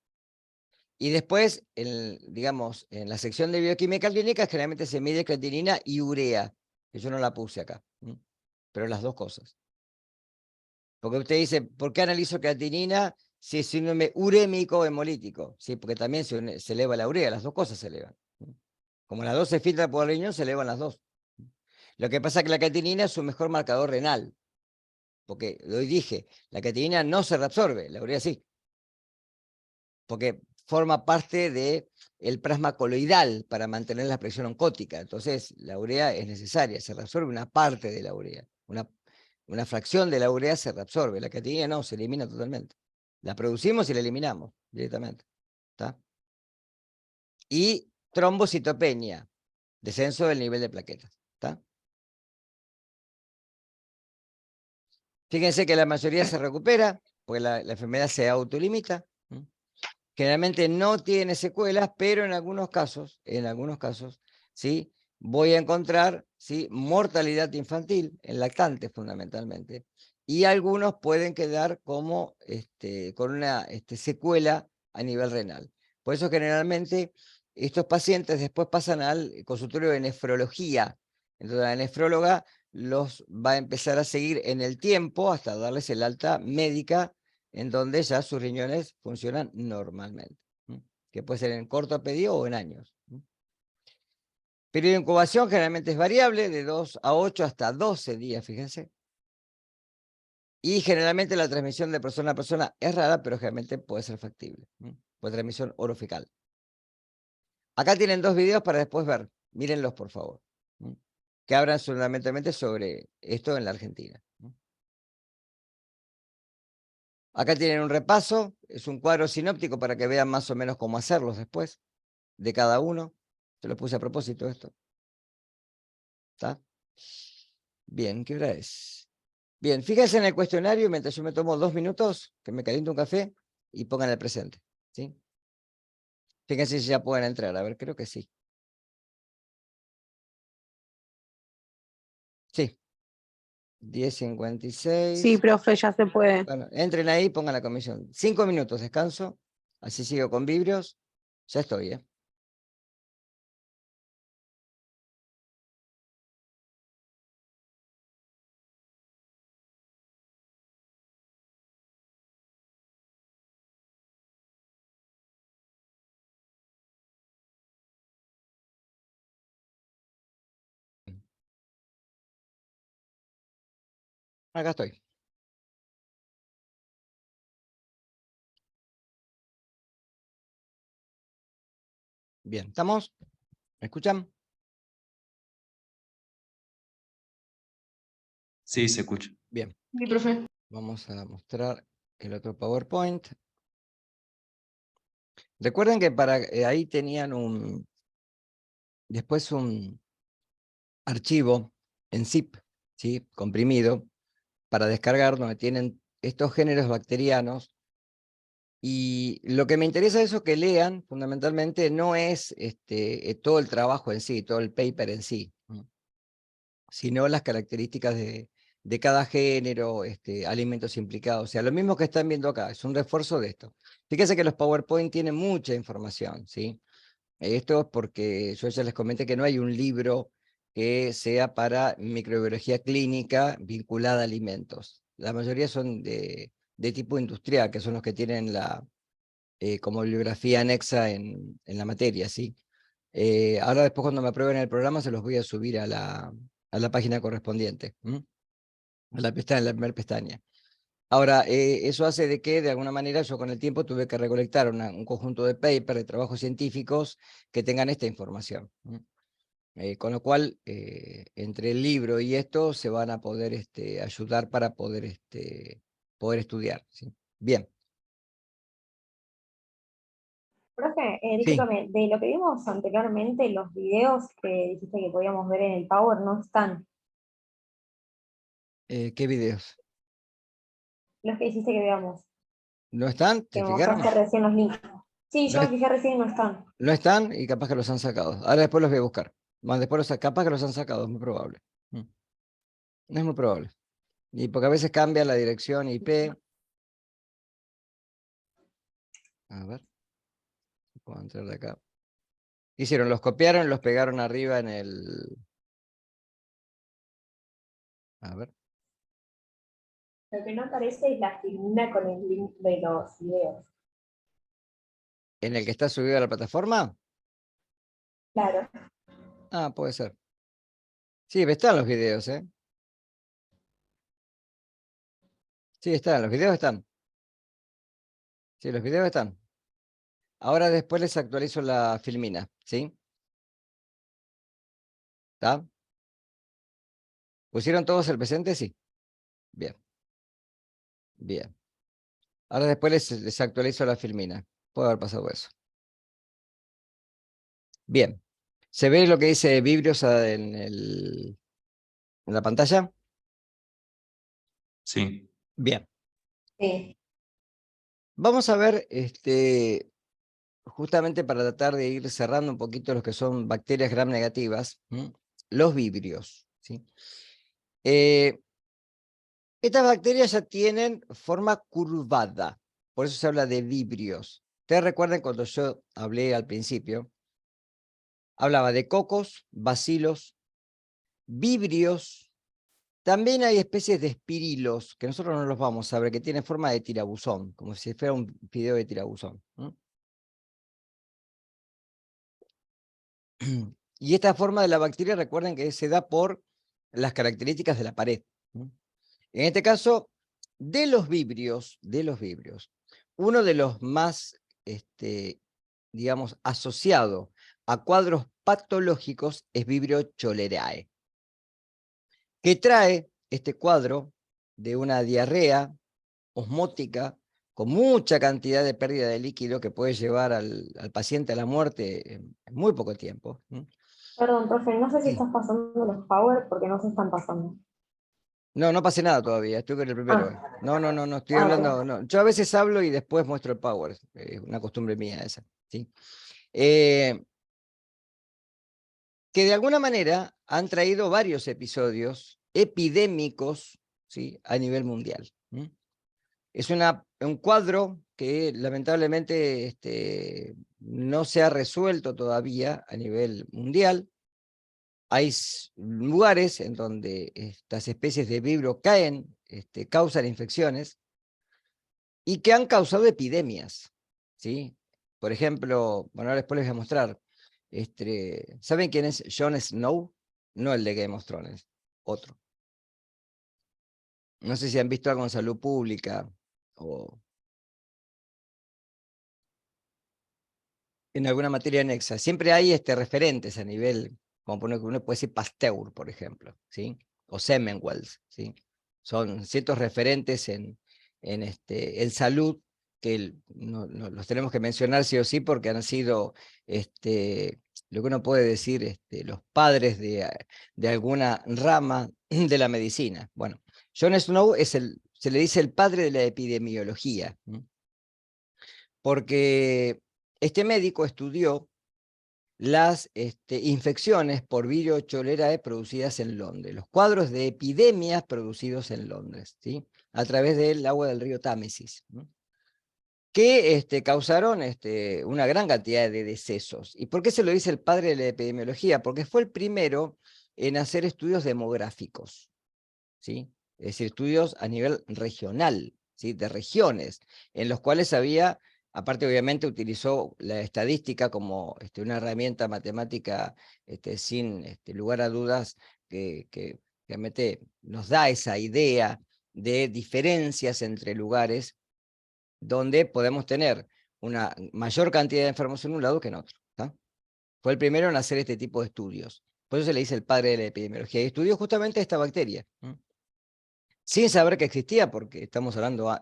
Y después, digamos, en la sección de bioquímica clínica, generalmente se mide creatinina y urea. Que yo no la puse acá. Pero las dos cosas. Porque usted dice, ¿por qué analizo creatinina si es síndrome urémico hemolítico? Sí, porque también se eleva la urea, las dos cosas se elevan. Como las dos se filtran por el riñón, se elevan las dos. Lo que pasa es que la creatinina es su mejor marcador renal. Porque, hoy dije, la creatinina no se reabsorbe, la urea sí. Porque forma parte del plasma coloidal para mantener la presión oncótica. Entonces, la urea es necesaria, se reabsorbe una parte de la urea. Una fracción de la urea se reabsorbe, la creatinina no, se elimina totalmente. La producimos y la eliminamos directamente. ¿Está? Y trombocitopenia, descenso del nivel de plaquetas. ¿Está? Fíjense que la mayoría se recupera, porque la enfermedad se autolimita. Generalmente no tiene secuelas, pero en algunos casos, ¿sí? Voy a encontrar, ¿sí? Mortalidad infantil, en lactantes fundamentalmente, y algunos pueden quedar como con una secuela a nivel renal. Por eso generalmente estos pacientes después pasan al consultorio de nefrología. Entonces la nefróloga los va a empezar a seguir en el tiempo hasta darles el alta médica, en donde ya sus riñones funcionan normalmente, que puede ser en corto periodo o en años. Periodo de incubación generalmente es variable, de 2 a 8 hasta 12 días, fíjense. Y generalmente la transmisión de persona a persona es rara, pero generalmente puede ser factible. Por transmisión orofecal. Acá tienen 2 videos para después ver. Mírenlos, por favor. Que hablan fundamentalmente sobre esto en la Argentina. Acá tienen un repaso. Es un cuadro sinóptico para que vean más o menos cómo hacerlos después. De cada uno. Se lo puse a propósito esto. ¿Está? Bien, ¿qué hora es? Bien, fíjense en el cuestionario mientras yo me tomo 2 minutos, que me caliento un café, y pongan el presente. ¿Sí? Fíjense si ya pueden entrar. A ver, creo que sí. Sí. 10:56. Sí, profe, ya se puede. Bueno, entren ahí, pongan la comisión. 5 minutos, descanso. Así sigo con Vibrios. Ya estoy, ¿eh? Acá estoy. Bien, ¿estamos? ¿Me escuchan? Sí, se escucha. Bien. Sí, profe. Vamos a mostrar el otro PowerPoint. Recuerden que para ahí tenían después un archivo en zip, ¿sí? Comprimido, para descargar, donde tienen estos géneros bacterianos. Y lo que me interesa de eso que lean, fundamentalmente, no es todo el trabajo en sí, todo el paper en sí, sino las características de cada género, alimentos implicados. O sea, lo mismo que están viendo acá, es un refuerzo de esto. Fíjense que los PowerPoint tienen mucha información, ¿sí? Esto es porque yo ya les comenté que no hay un libro que sea para microbiología clínica vinculada a alimentos. La mayoría son de tipo industrial, que son los que tienen como bibliografía anexa en la materia, ¿sí? Ahora después cuando me aprueben el programa se los voy a subir a la página correspondiente, a la pestaña, en la primera pestaña. Ahora, eso hace de que, de alguna manera, yo con el tiempo tuve que recolectar un conjunto de papers, de trabajos científicos que tengan esta información. Con lo cual, entre el libro y esto, se van a poder ayudar para poder estudiar. ¿Sí? Bien. Profe, Sí. discúlpame, de lo que vimos anteriormente, los videos que dijiste que podíamos ver en el Power no están. ¿Qué videos? Los que dijiste que veamos, ¿No están? que ¿Se me fijaron? mostraste recién los links. Sí, yo No, me fijé recién y no están. no están y capaz que los han sacado. Ahora después los voy a buscar. Más después capaz que los han sacado, es muy probable. No es muy probable. Y porque a veces cambia la dirección IP. A ver. Puedo entrar de acá. Hicieron, los copiaron, los pegaron arriba en el... A ver. Lo que no aparece es la filmina con el link de los videos. ¿En el que está subido a la plataforma? Claro. Ah, puede ser. Sí, están los videos, ¿eh? Sí, están, los videos están. Sí, los videos están. Ahora después les actualizo la filmina, ¿sí? ¿Está? ¿Pusieron todos el presente? Sí. Bien. Bien. Ahora después les actualizo la filmina. Puede haber pasado eso. Bien. ¿Se ve lo que dice Vibrios en la pantalla? Sí. Bien. Sí. Vamos a ver, justamente para tratar de ir cerrando un poquito los que son bacterias gram negativas, los vibrios, ¿sí? Estas bacterias ya tienen forma curvada, por eso se habla de vibrios. Ustedes recuerdan cuando yo hablé al principio, hablaba de cocos, bacilos, vibrios, también hay especies de espirilos, que nosotros no los vamos a ver, que tienen forma de tirabuzón, como si fuera un fideo de tirabuzón. Y esta forma de la bacteria, recuerden que se da por las características de la pared. En este caso, de los vibrios, uno de los más, digamos, asociado a cuadros patológicos es Vibrio cholerae, que trae este cuadro de una diarrea osmótica con mucha cantidad de pérdida de líquido que puede llevar al paciente a la muerte en muy poco tiempo. Perdón, profe, no sé si estás pasando los power porque no se están pasando. No, no pasé nada todavía, estoy con el primero. Ah. No, estoy Ok. hablando, no. Yo a veces hablo y después muestro el power, una costumbre mía esa, ¿sí? Que de alguna manera han traído varios episodios epidémicos, ¿sí?, a nivel mundial. Es un cuadro que lamentablemente no se ha resuelto todavía a nivel mundial. Hay lugares en donde estas especies de vibrio caen, causan infecciones y que han causado epidemias, ¿sí? Por ejemplo, bueno, ahora después les voy a mostrar. ¿Saben quién es Jon Snow? No el de Game of Thrones, otro. No sé si han visto algo en salud pública o en alguna materia anexa. Siempre hay referentes a nivel, como uno puede decir Pasteur, por ejemplo, ¿sí? O Semmelweis, ¿sí? Son ciertos referentes en salud que los tenemos que mencionar sí o sí porque han sido lo que uno puede decir los padres de alguna rama de la medicina. Bueno, Jon Snow se le dice el padre de la epidemiología, porque este médico estudió las infecciones por Vibrio cholerae producidas en Londres, los cuadros de epidemias producidos en Londres, ¿sí?, a través del agua del río Támesis, ¿no?, que causaron una gran cantidad de decesos. ¿Y por qué se lo dice el padre de la epidemiología? Porque fue el primero en hacer estudios demográficos, ¿sí?, es decir, estudios a nivel regional, ¿sí?, de regiones, en los cuales había, aparte obviamente utilizó la estadística como una herramienta matemática sin lugar a dudas que realmente nos da esa idea de diferencias entre lugares donde podemos tener una mayor cantidad de enfermos en un lado que en otro. ¿Tá? Fue el primero en hacer este tipo de estudios. Por eso se le dice el padre de la epidemiología. Y estudió justamente esta bacteria. Sin saber que existía, porque estamos hablando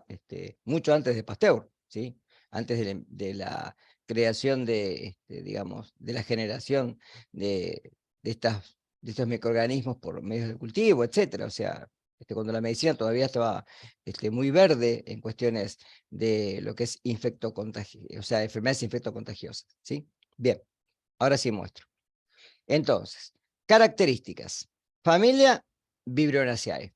mucho antes de Pasteur, ¿sí?, antes de la creación digamos, de la generación de estos microorganismos por medios de cultivo, etcétera. O sea, cuando la medicina todavía estaba muy verde en cuestiones de lo que es o sea, enfermedades infectocontagiosas, ¿sí? Bien, ahora sí muestro. Entonces, características. Familia Vibrionaceae.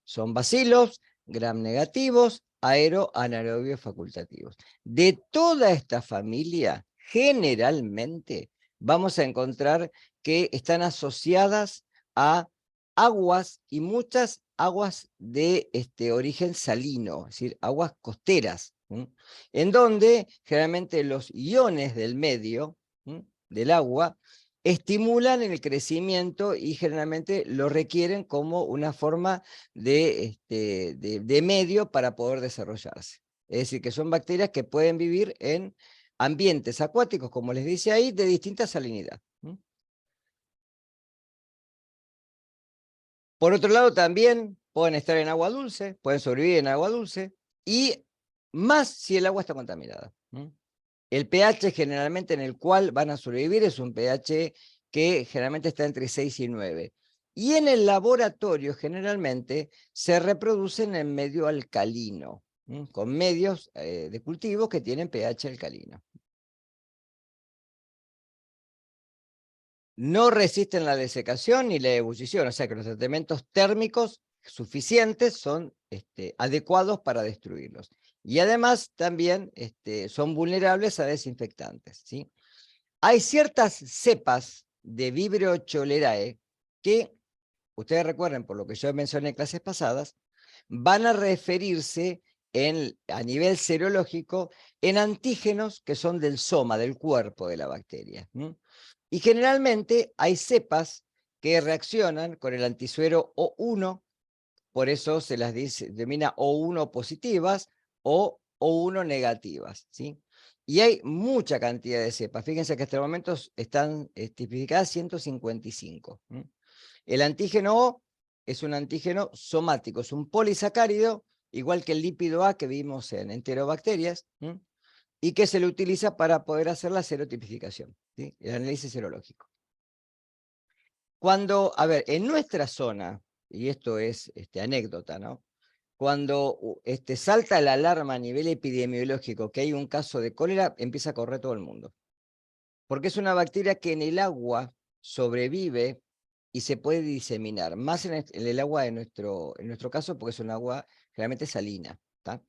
Son bacilos, gram negativos, anaerobios facultativos. De toda esta familia, generalmente vamos a encontrar que están asociadas a aguas y muchas aguas de origen salino, es decir, aguas costeras, en donde generalmente los iones del medio, del agua, estimulan el crecimiento y generalmente lo requieren como una forma de medio para poder desarrollarse. Es decir, que son bacterias que pueden vivir en ambientes acuáticos, como les dice ahí, de distinta salinidad. Por otro lado, también pueden estar en agua dulce, pueden sobrevivir en agua dulce, y más si el agua está contaminada. El pH generalmente en el cual van a sobrevivir es un pH que generalmente está entre 6 y 9. Y en el laboratorio generalmente se reproducen en medio alcalino, con medios de cultivo que tienen pH alcalino. No resisten la desecación ni la ebullición, o sea que los tratamientos térmicos suficientes son adecuados para destruirlos. Y además también son vulnerables a desinfectantes, ¿sí? Hay ciertas cepas de Vibrio cholerae que, ustedes recuerden por lo que yo mencioné en clases pasadas, van a referirse a nivel serológico en antígenos que son del soma, del cuerpo de la bacteria. Y generalmente hay cepas que reaccionan con el antisuero O1, por eso se las denomina O1 positivas o O1 negativas, ¿sí? Y hay mucha cantidad de cepas. Fíjense que hasta el momento están tipificadas 155. El antígeno O es un antígeno somático, es un polisacárido, igual que el lípido A que vimos en enterobacterias, y que se le utiliza para poder hacer la serotipificación, ¿sí? El análisis serológico. Cuando, a ver, en nuestra zona, y esto es anécdota, ¿no? Cuando salta la alarma a nivel epidemiológico que hay un caso de cólera, empieza a correr todo el mundo. Porque es una bacteria que en el agua sobrevive y se puede diseminar, más en el agua en nuestro caso, porque es un agua generalmente salina, ¿tá?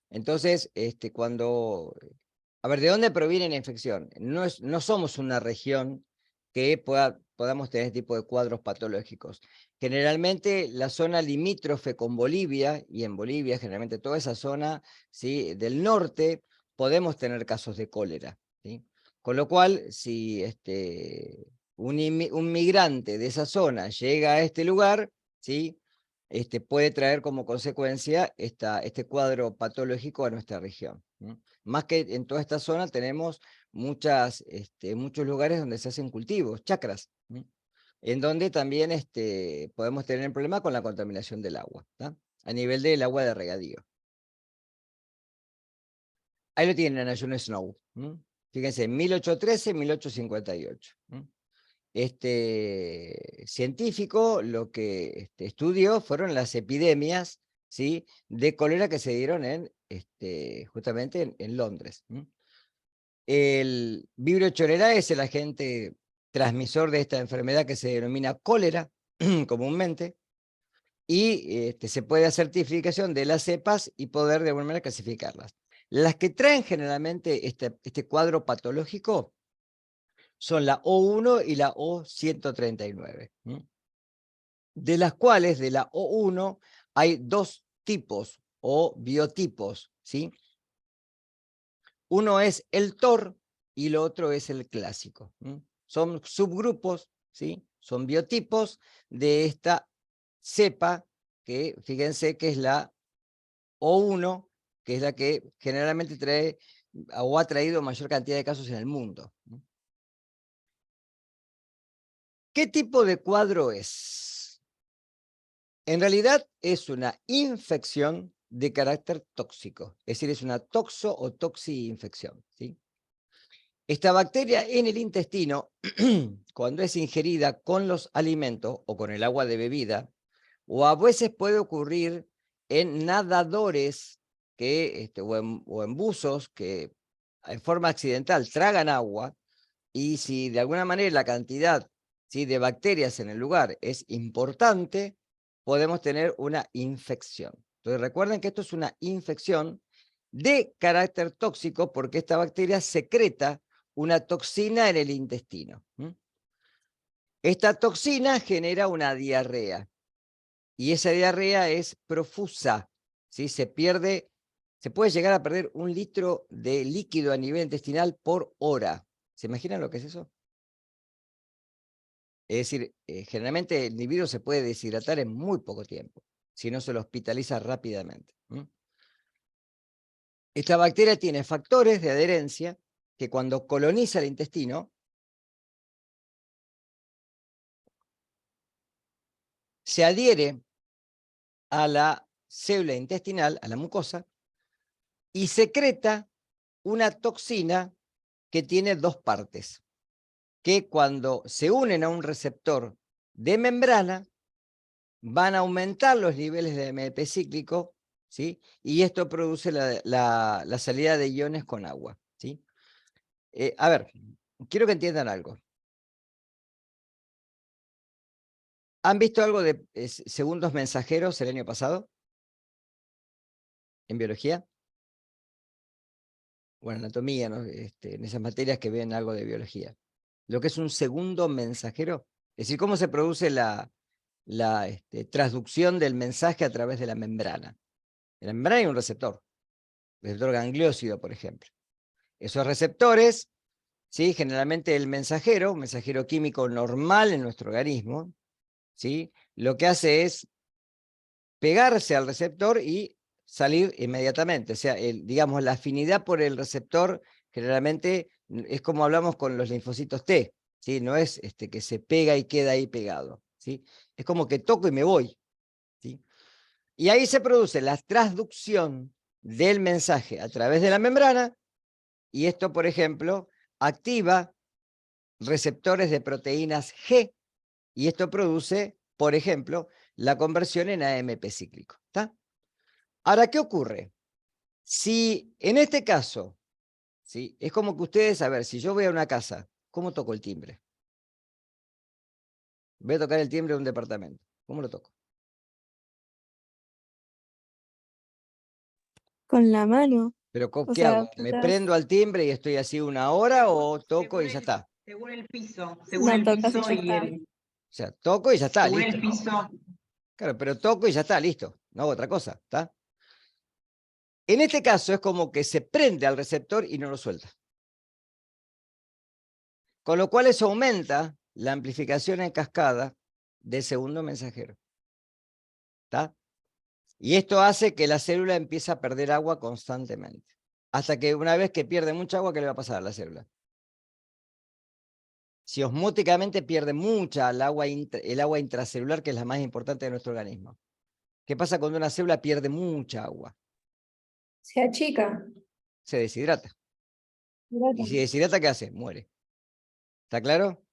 Entonces, a ver, ¿de dónde proviene la infección? No somos una región que podamos tener este tipo de cuadros patológicos. Generalmente la zona limítrofe con Bolivia, y en Bolivia generalmente toda esa zona, ¿sí?, del norte, podemos tener casos de cólera, ¿sí? Con lo cual, si un migrante de esa zona llega a este lugar, ¿sí?, puede traer como consecuencia este cuadro patológico a nuestra región. Más que en toda esta zona tenemos muchos lugares donde se hacen cultivos, chacras, en donde también podemos tener un problema con la contaminación del agua, ¿tá? A nivel del agua de regadío. Ahí lo tienen a John Snow. Fíjense, 1813, 1858. Este científico lo que estudió fueron las epidemias, ¿sí?, de cólera que se dieron justamente en Londres. El Vibrio cholerae es el agente transmisor de esta enfermedad que se denomina cólera comúnmente, y se puede hacer tipificación de las cepas y poder de alguna manera clasificarlas. Las que traen generalmente este cuadro patológico son la O1 y la O139, de las cuales de la O1 hay dos tipos o biotipos, ¿sí? Uno es el TOR y lo otro es el clásico. Son subgrupos, ¿sí? Son biotipos de esta cepa que, fíjense que es la O1, que es la que generalmente trae o ha traído mayor cantidad de casos en el mundo. ¿Qué tipo de cuadro es? En realidad es una infección de carácter tóxico, es decir, es una toxo o toxi-infección, ¿sí? Esta bacteria en el intestino, cuando es ingerida con los alimentos o con el agua de bebida, o a veces puede ocurrir en nadadores o en buzos que en forma accidental tragan agua, y si de alguna manera la cantidad, ¿sí?, de bacterias en el lugar es importante, podemos tener una infección. Entonces recuerden que esto es una infección de carácter tóxico porque esta bacteria secreta una toxina en el intestino. Esta toxina genera una diarrea y esa diarrea es profusa, ¿sí? Se puede llegar a perder 1 litro de líquido a nivel intestinal por hora. ¿Se imaginan lo que es eso? Es decir, generalmente el individuo se puede deshidratar en muy poco tiempo, si no se lo hospitaliza rápidamente. Esta bacteria tiene factores de adherencia que cuando coloniza el intestino, se adhiere a la célula intestinal, a la mucosa, y secreta una toxina que tiene dos partes, que cuando se unen a un receptor de membrana, van a aumentar los niveles de AMP cíclico, ¿sí? Y esto produce la salida de iones con agua, ¿sí? A ver, quiero que entiendan algo. ¿Han visto algo de segundos mensajeros el año pasado? ¿En biología? bueno, anatomía, ¿no? En esas materias que ven algo de biología. Lo que es un segundo mensajero, es decir, cómo se produce la transducción del mensaje a través de la membrana. En la membrana hay un receptor gangliósido, por ejemplo. Esos receptores, ¿sí? Generalmente el mensajero, un mensajero químico normal en nuestro organismo, ¿sí? Lo que hace es pegarse al receptor y salir inmediatamente. O sea, digamos, la afinidad por el receptor generalmente es como hablamos con los linfocitos T, ¿sí? No es que se pega y queda ahí pegado, ¿sí? Es como que toco y me voy, ¿sí? Y ahí se produce la transducción del mensaje a través de la membrana, y esto, por ejemplo, activa receptores de proteínas G, y esto produce, por ejemplo, la conversión en AMP cíclico. ¿Está? Ahora, ¿qué ocurre? Si en este caso, ¿sí? Es como que ustedes, a ver, si yo voy a una casa, ¿cómo toco el timbre? Voy a tocar el timbre de un departamento. ¿Cómo lo toco? Con la mano. ¿Pero O qué sea, hago? ¿Me prendo al timbre y estoy así una hora o toco y ya está? Según el piso, no tocas y ya y está. O sea, toco y ya está, según listo. el piso. Claro, pero toco y ya está, listo. No hago otra cosa, ¿está? En este caso es como que se prende al receptor y no lo suelta. Con lo cual eso aumenta la amplificación en cascada del segundo mensajero. ¿Está? Y esto hace que la célula empiece a perder agua constantemente. Hasta que una vez que pierde mucha agua, ¿qué le va a pasar a la célula? Si osmóticamente pierde mucha el agua intracelular, que es la más importante de nuestro organismo. ¿Qué pasa cuando una célula pierde mucha agua? Se achica. Se deshidrata. Y si deshidrata, ¿qué hace? Muere. ¿Está claro?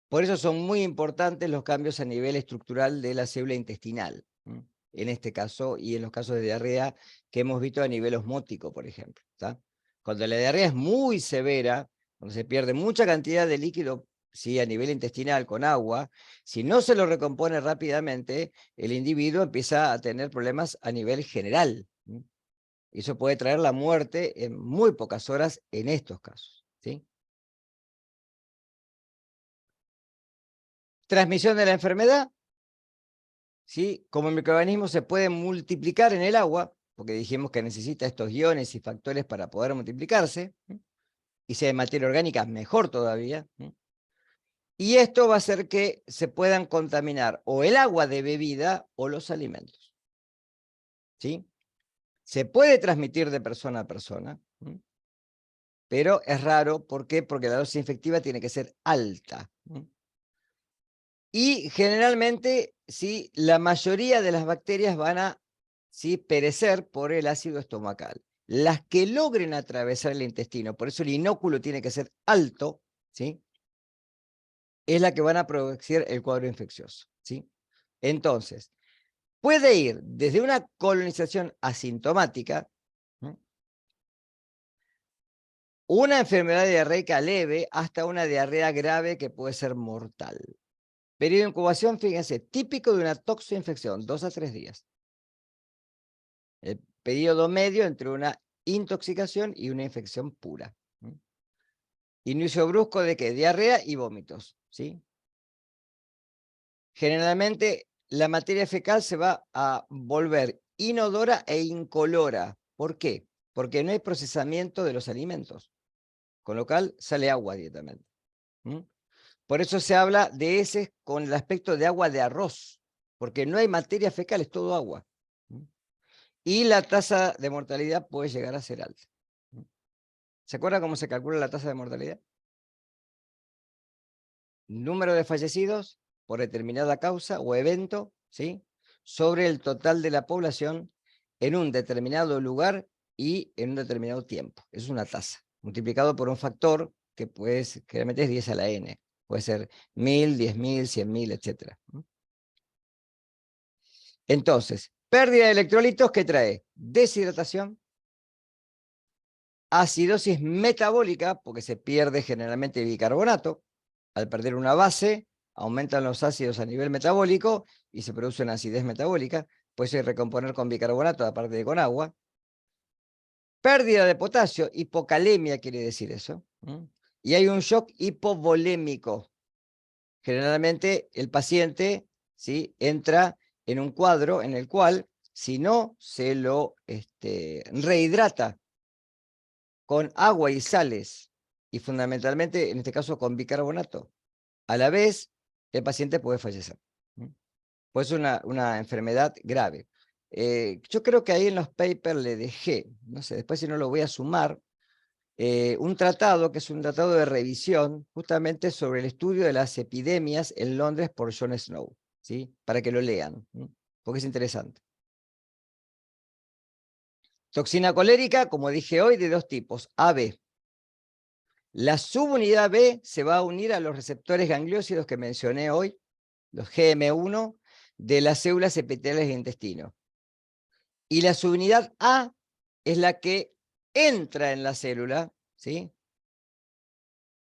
Por eso son muy importantes los cambios a nivel estructural de la célula intestinal, ¿m? En este caso y en los casos de diarrea que hemos visto a nivel osmótico, por ejemplo. ¿Está? Cuando la diarrea es muy severa, cuando se pierde mucha cantidad de líquido, ¿sí? A nivel intestinal con agua, si no se lo recompone rápidamente, el individuo empieza a tener problemas a nivel general. ¿M? Y eso puede traer la muerte en muy pocas horas en estos casos, ¿sí? Transmisión de la enfermedad, ¿sí? Como el microorganismo se puede multiplicar en el agua, porque dijimos que necesita estos iones y factores para poder multiplicarse, ¿sí? Y si hay materia orgánica, mejor todavía, ¿sí? Y esto va a hacer que se puedan contaminar o el agua de bebida o los alimentos, ¿sí? Se puede transmitir de persona a persona, ¿sí? Pero es raro, ¿por qué? Porque la dosis infectiva tiene que ser alta, ¿sí? Y generalmente, ¿sí? La mayoría de las bacterias van a, ¿sí? Perecer por el ácido estomacal. Las que logren atravesar el intestino, por eso el inóculo tiene que ser alto, ¿sí? Es la que van a producir el cuadro infeccioso, ¿sí? Entonces, puede ir desde una colonización asintomática, ¿sí? Una enfermedad diarreica leve hasta una diarrea grave que puede ser mortal. Periodo de incubación, fíjense, típico de una toxoinfección, 2 a 3 días. El periodo medio entre una intoxicación y una infección pura. Inicio brusco de ¿qué? Diarrea y vómitos, ¿sí? Generalmente la materia fecal se va a volver inodora e incolora. ¿Por qué? Porque no hay procesamiento de los alimentos, con lo cual sale agua directamente. Por eso se habla de heces con el aspecto de agua de arroz, porque no hay materia fecal, es todo agua. Y la tasa de mortalidad puede llegar a ser alta. ¿Se acuerdan cómo se calcula la tasa de mortalidad? Número de fallecidos por determinada causa o evento, ¿sí? Sobre el total de la población en un determinado lugar y en un determinado tiempo. Es una tasa, multiplicado por un factor que pues, generalmente es 10 a la n. Puede ser 1000, 10.000, 100.000, etc. Entonces, pérdida de electrolitos, ¿qué trae? Deshidratación, acidosis metabólica, porque se pierde generalmente bicarbonato. Al perder una base, aumentan los ácidos a nivel metabólico y se produce una acidez metabólica. Puede ser recomponer con bicarbonato, aparte de con agua. pérdida de potasio, hipocalemia quiere decir eso. Y hay un shock hipovolémico. Generalmente el paciente, ¿sí?, entra en un cuadro en el cual, si no se lo rehidrata con agua y sales, y fundamentalmente, en este caso, con bicarbonato, a la vez, el paciente puede fallecer. Pues es una enfermedad grave. Yo creo que ahí en los papers le dejé, no sé, después si no lo voy a sumar, un tratado que es un tratado de revisión justamente sobre el estudio de las epidemias en Londres por John Snow, ¿sí? Para que lo lean, porque es interesante. Toxina colérica, como dije hoy, de dos tipos, AB. La subunidad B se va a unir a los receptores gangliósidos que mencioné hoy, los GM1, de las células epiteliales del intestino. Y la subunidad A es la que entra en la célula, ¿sí?,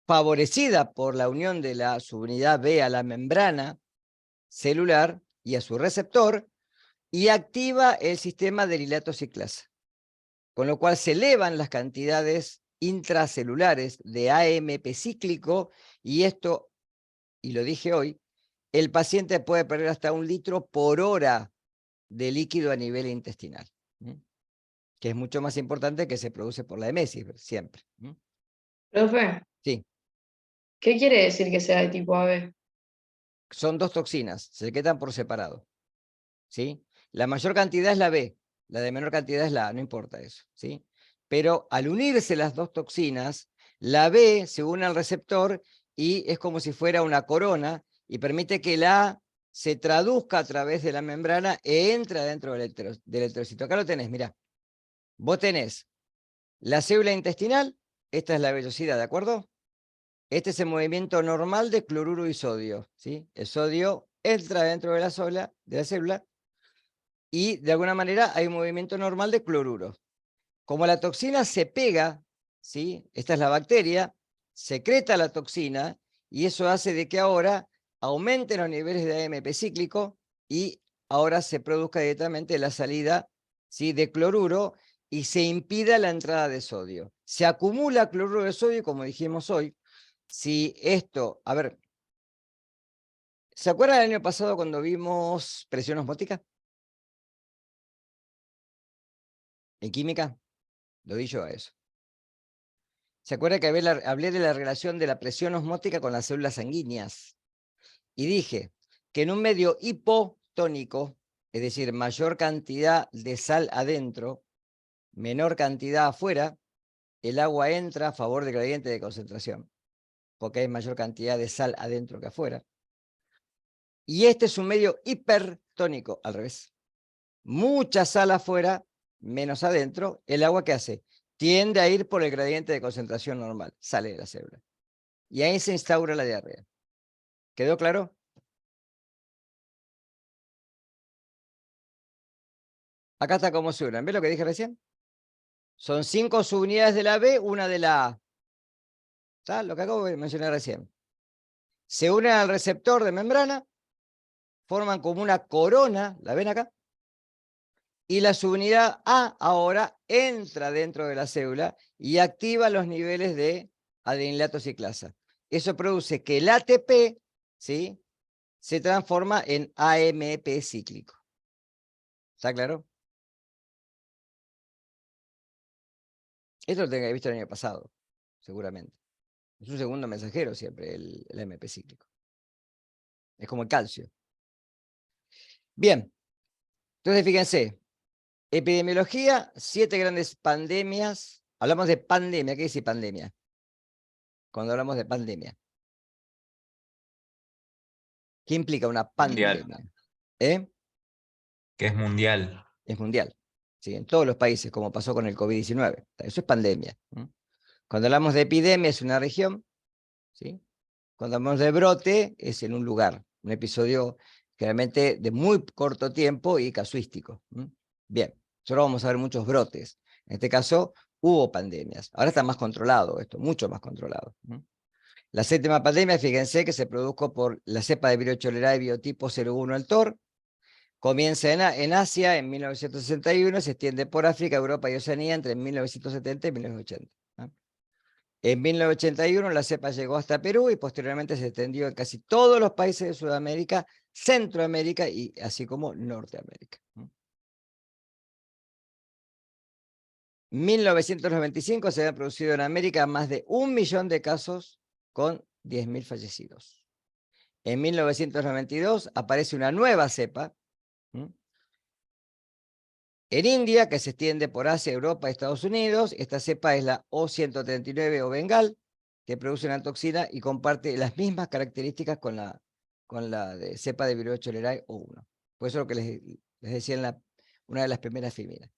favorecida por la unión de la subunidad B a la membrana celular y a su receptor, y activa el sistema de hilato ciclasa, con lo cual se elevan las cantidades intracelulares de AMP cíclico, y esto, y lo dije hoy, el paciente puede perder hasta 1 litro por hora de líquido a nivel intestinal, que es mucho más importante que se produce por la emesis, siempre. Profe, Sí, ¿qué quiere decir que sea de tipo AB? son dos toxinas, se quedan por separado, ¿sí? La mayor cantidad es la B, la de menor cantidad es la A, no importa eso, ¿sí? Pero al unirse las dos toxinas, la B se une al receptor y es como si fuera una corona y permite que la A se traduzca a través de la membrana e entra dentro del eritrocito. Acá lo tenés, mirá. Vos tenés la célula intestinal, esta es la vellosidad, ¿de acuerdo? Este es el movimiento normal de cloruro y sodio, ¿sí? El sodio entra dentro de la célula y de alguna manera hay un movimiento normal de cloruro. Como la toxina se pega, ¿sí?, esta es la bacteria, secreta la toxina y eso hace de que ahora aumenten los niveles de AMP cíclico y ahora se produzca directamente la salida, ¿sí?, de cloruro y se impida la entrada de sodio. Se acumula cloruro de sodio, como dijimos hoy. Si esto, a ver, ¿se acuerdan del año pasado cuando vimos presión osmótica? En química, lo di yo a eso. ¿Se acuerda que hablé de la relación de la presión osmótica con las células sanguíneas? Y dije que en un medio hipotónico, es decir, mayor cantidad de sal adentro, menor cantidad afuera, el agua entra a favor del gradiente de concentración, porque hay mayor cantidad de sal adentro que afuera. Y este es un medio hipertónico, al revés. Mucha sal afuera, menos adentro, el agua ¿qué hace? Tiende a ir por el gradiente de concentración normal, sale de la célula. Y ahí se instaura la diarrea. ¿Quedó claro? Acá está cómo se unen. ¿Ves lo que dije recién? Son 5 subunidades de la B, una de la A. ¿Está? Lo que acabo de mencionar recién. Se unen al receptor de membrana, forman como una corona, ¿la ven acá? Y la subunidad A ahora entra dentro de la célula y activa los niveles de adenilato ciclasa. Eso produce que el ATP, ¿sí?, se transforma en AMP cíclico. ¿Está claro? Esto lo tengo que haber visto el año pasado, seguramente. Es un segundo mensajero siempre el AMP cíclico. Es como el calcio. Bien, entonces fíjense, epidemiología, 7 grandes pandemias. Hablamos de pandemia, ¿qué dice pandemia? Cuando hablamos de pandemia. ¿Qué implica una pandemia? Mundial. Que es mundial. Es mundial, ¿sí? En todos los países, como pasó con el COVID-19. Eso es pandemia. Cuando hablamos de epidemia es una región, ¿sí? Cuando hablamos de brote es en un lugar, un episodio generalmente de muy corto tiempo y casuístico. Bien, solo vamos a ver muchos brotes. En este caso hubo pandemias. Ahora está más controlado esto, mucho más controlado. La 7ª pandemia, fíjense que se produjo por la cepa de Virus cholerae biotipo 01 el TOR, Comienza en Asia en 1961, se extiende por África, Europa y Oceanía entre 1970 y 1980. En 1981 la cepa llegó hasta Perú y posteriormente se extendió en casi todos los países de Sudamérica, Centroamérica y así como Norteamérica. 1995 se habían producido en América más de 1 millón de casos con 10.000 fallecidos. En 1992 aparece una nueva cepa en India, que se extiende por Asia, Europa y Estados Unidos. Esta cepa es la O139 o bengal, que produce una toxina y comparte las mismas características con la de cepa de Viruela cholerae O1. Por eso es lo que les decía en una de las primeras filminas.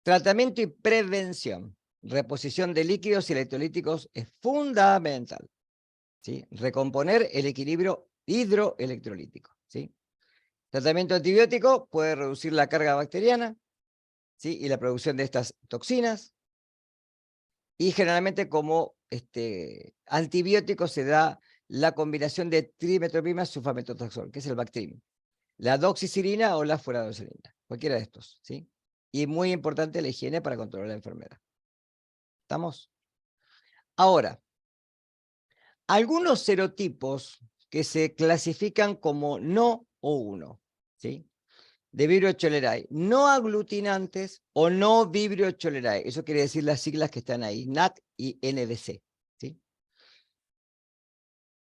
Tratamiento y prevención. Reposición de líquidos y electrolíticos es fundamental, ¿sí? Recomponer el equilibrio hidroelectrolítico, ¿sí? Tratamiento antibiótico puede reducir la carga bacteriana, ¿sí? Y la producción de estas toxinas. Y generalmente como antibiótico se da la combinación de trimetoprim sulfamethoxazol, que es el Bactrim, la doxicilina o la furanocilina, cualquiera de estos, ¿sí? Y muy importante la higiene para controlar la enfermedad. ¿Estamos? Ahora, algunos serotipos que se clasifican como no O1, ¿sí? De Vibrio cholerae, no aglutinantes o no Vibrio cholerae. Eso quiere decir las siglas que están ahí, NAT y NBC, ¿sí?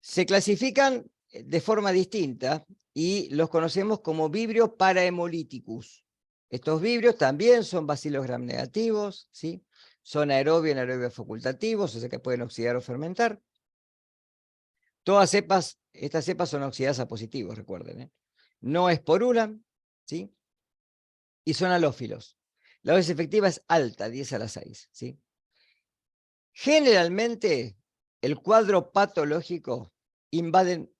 Se clasifican de forma distinta y los conocemos como Vibrio parahemolyticus. Estos vibrios también son bacilos gram negativos, ¿sí? Son aerobio y anaerobio facultativos, o sea que pueden oxidar o fermentar. Todas estas cepas son oxidadas a positivos, recuerden, ¿eh? No esporulan, ¿sí? Y son halófilos. La dosis efectiva es alta, 10 a la 6, ¿sí? Generalmente, el cuadro patológico invaden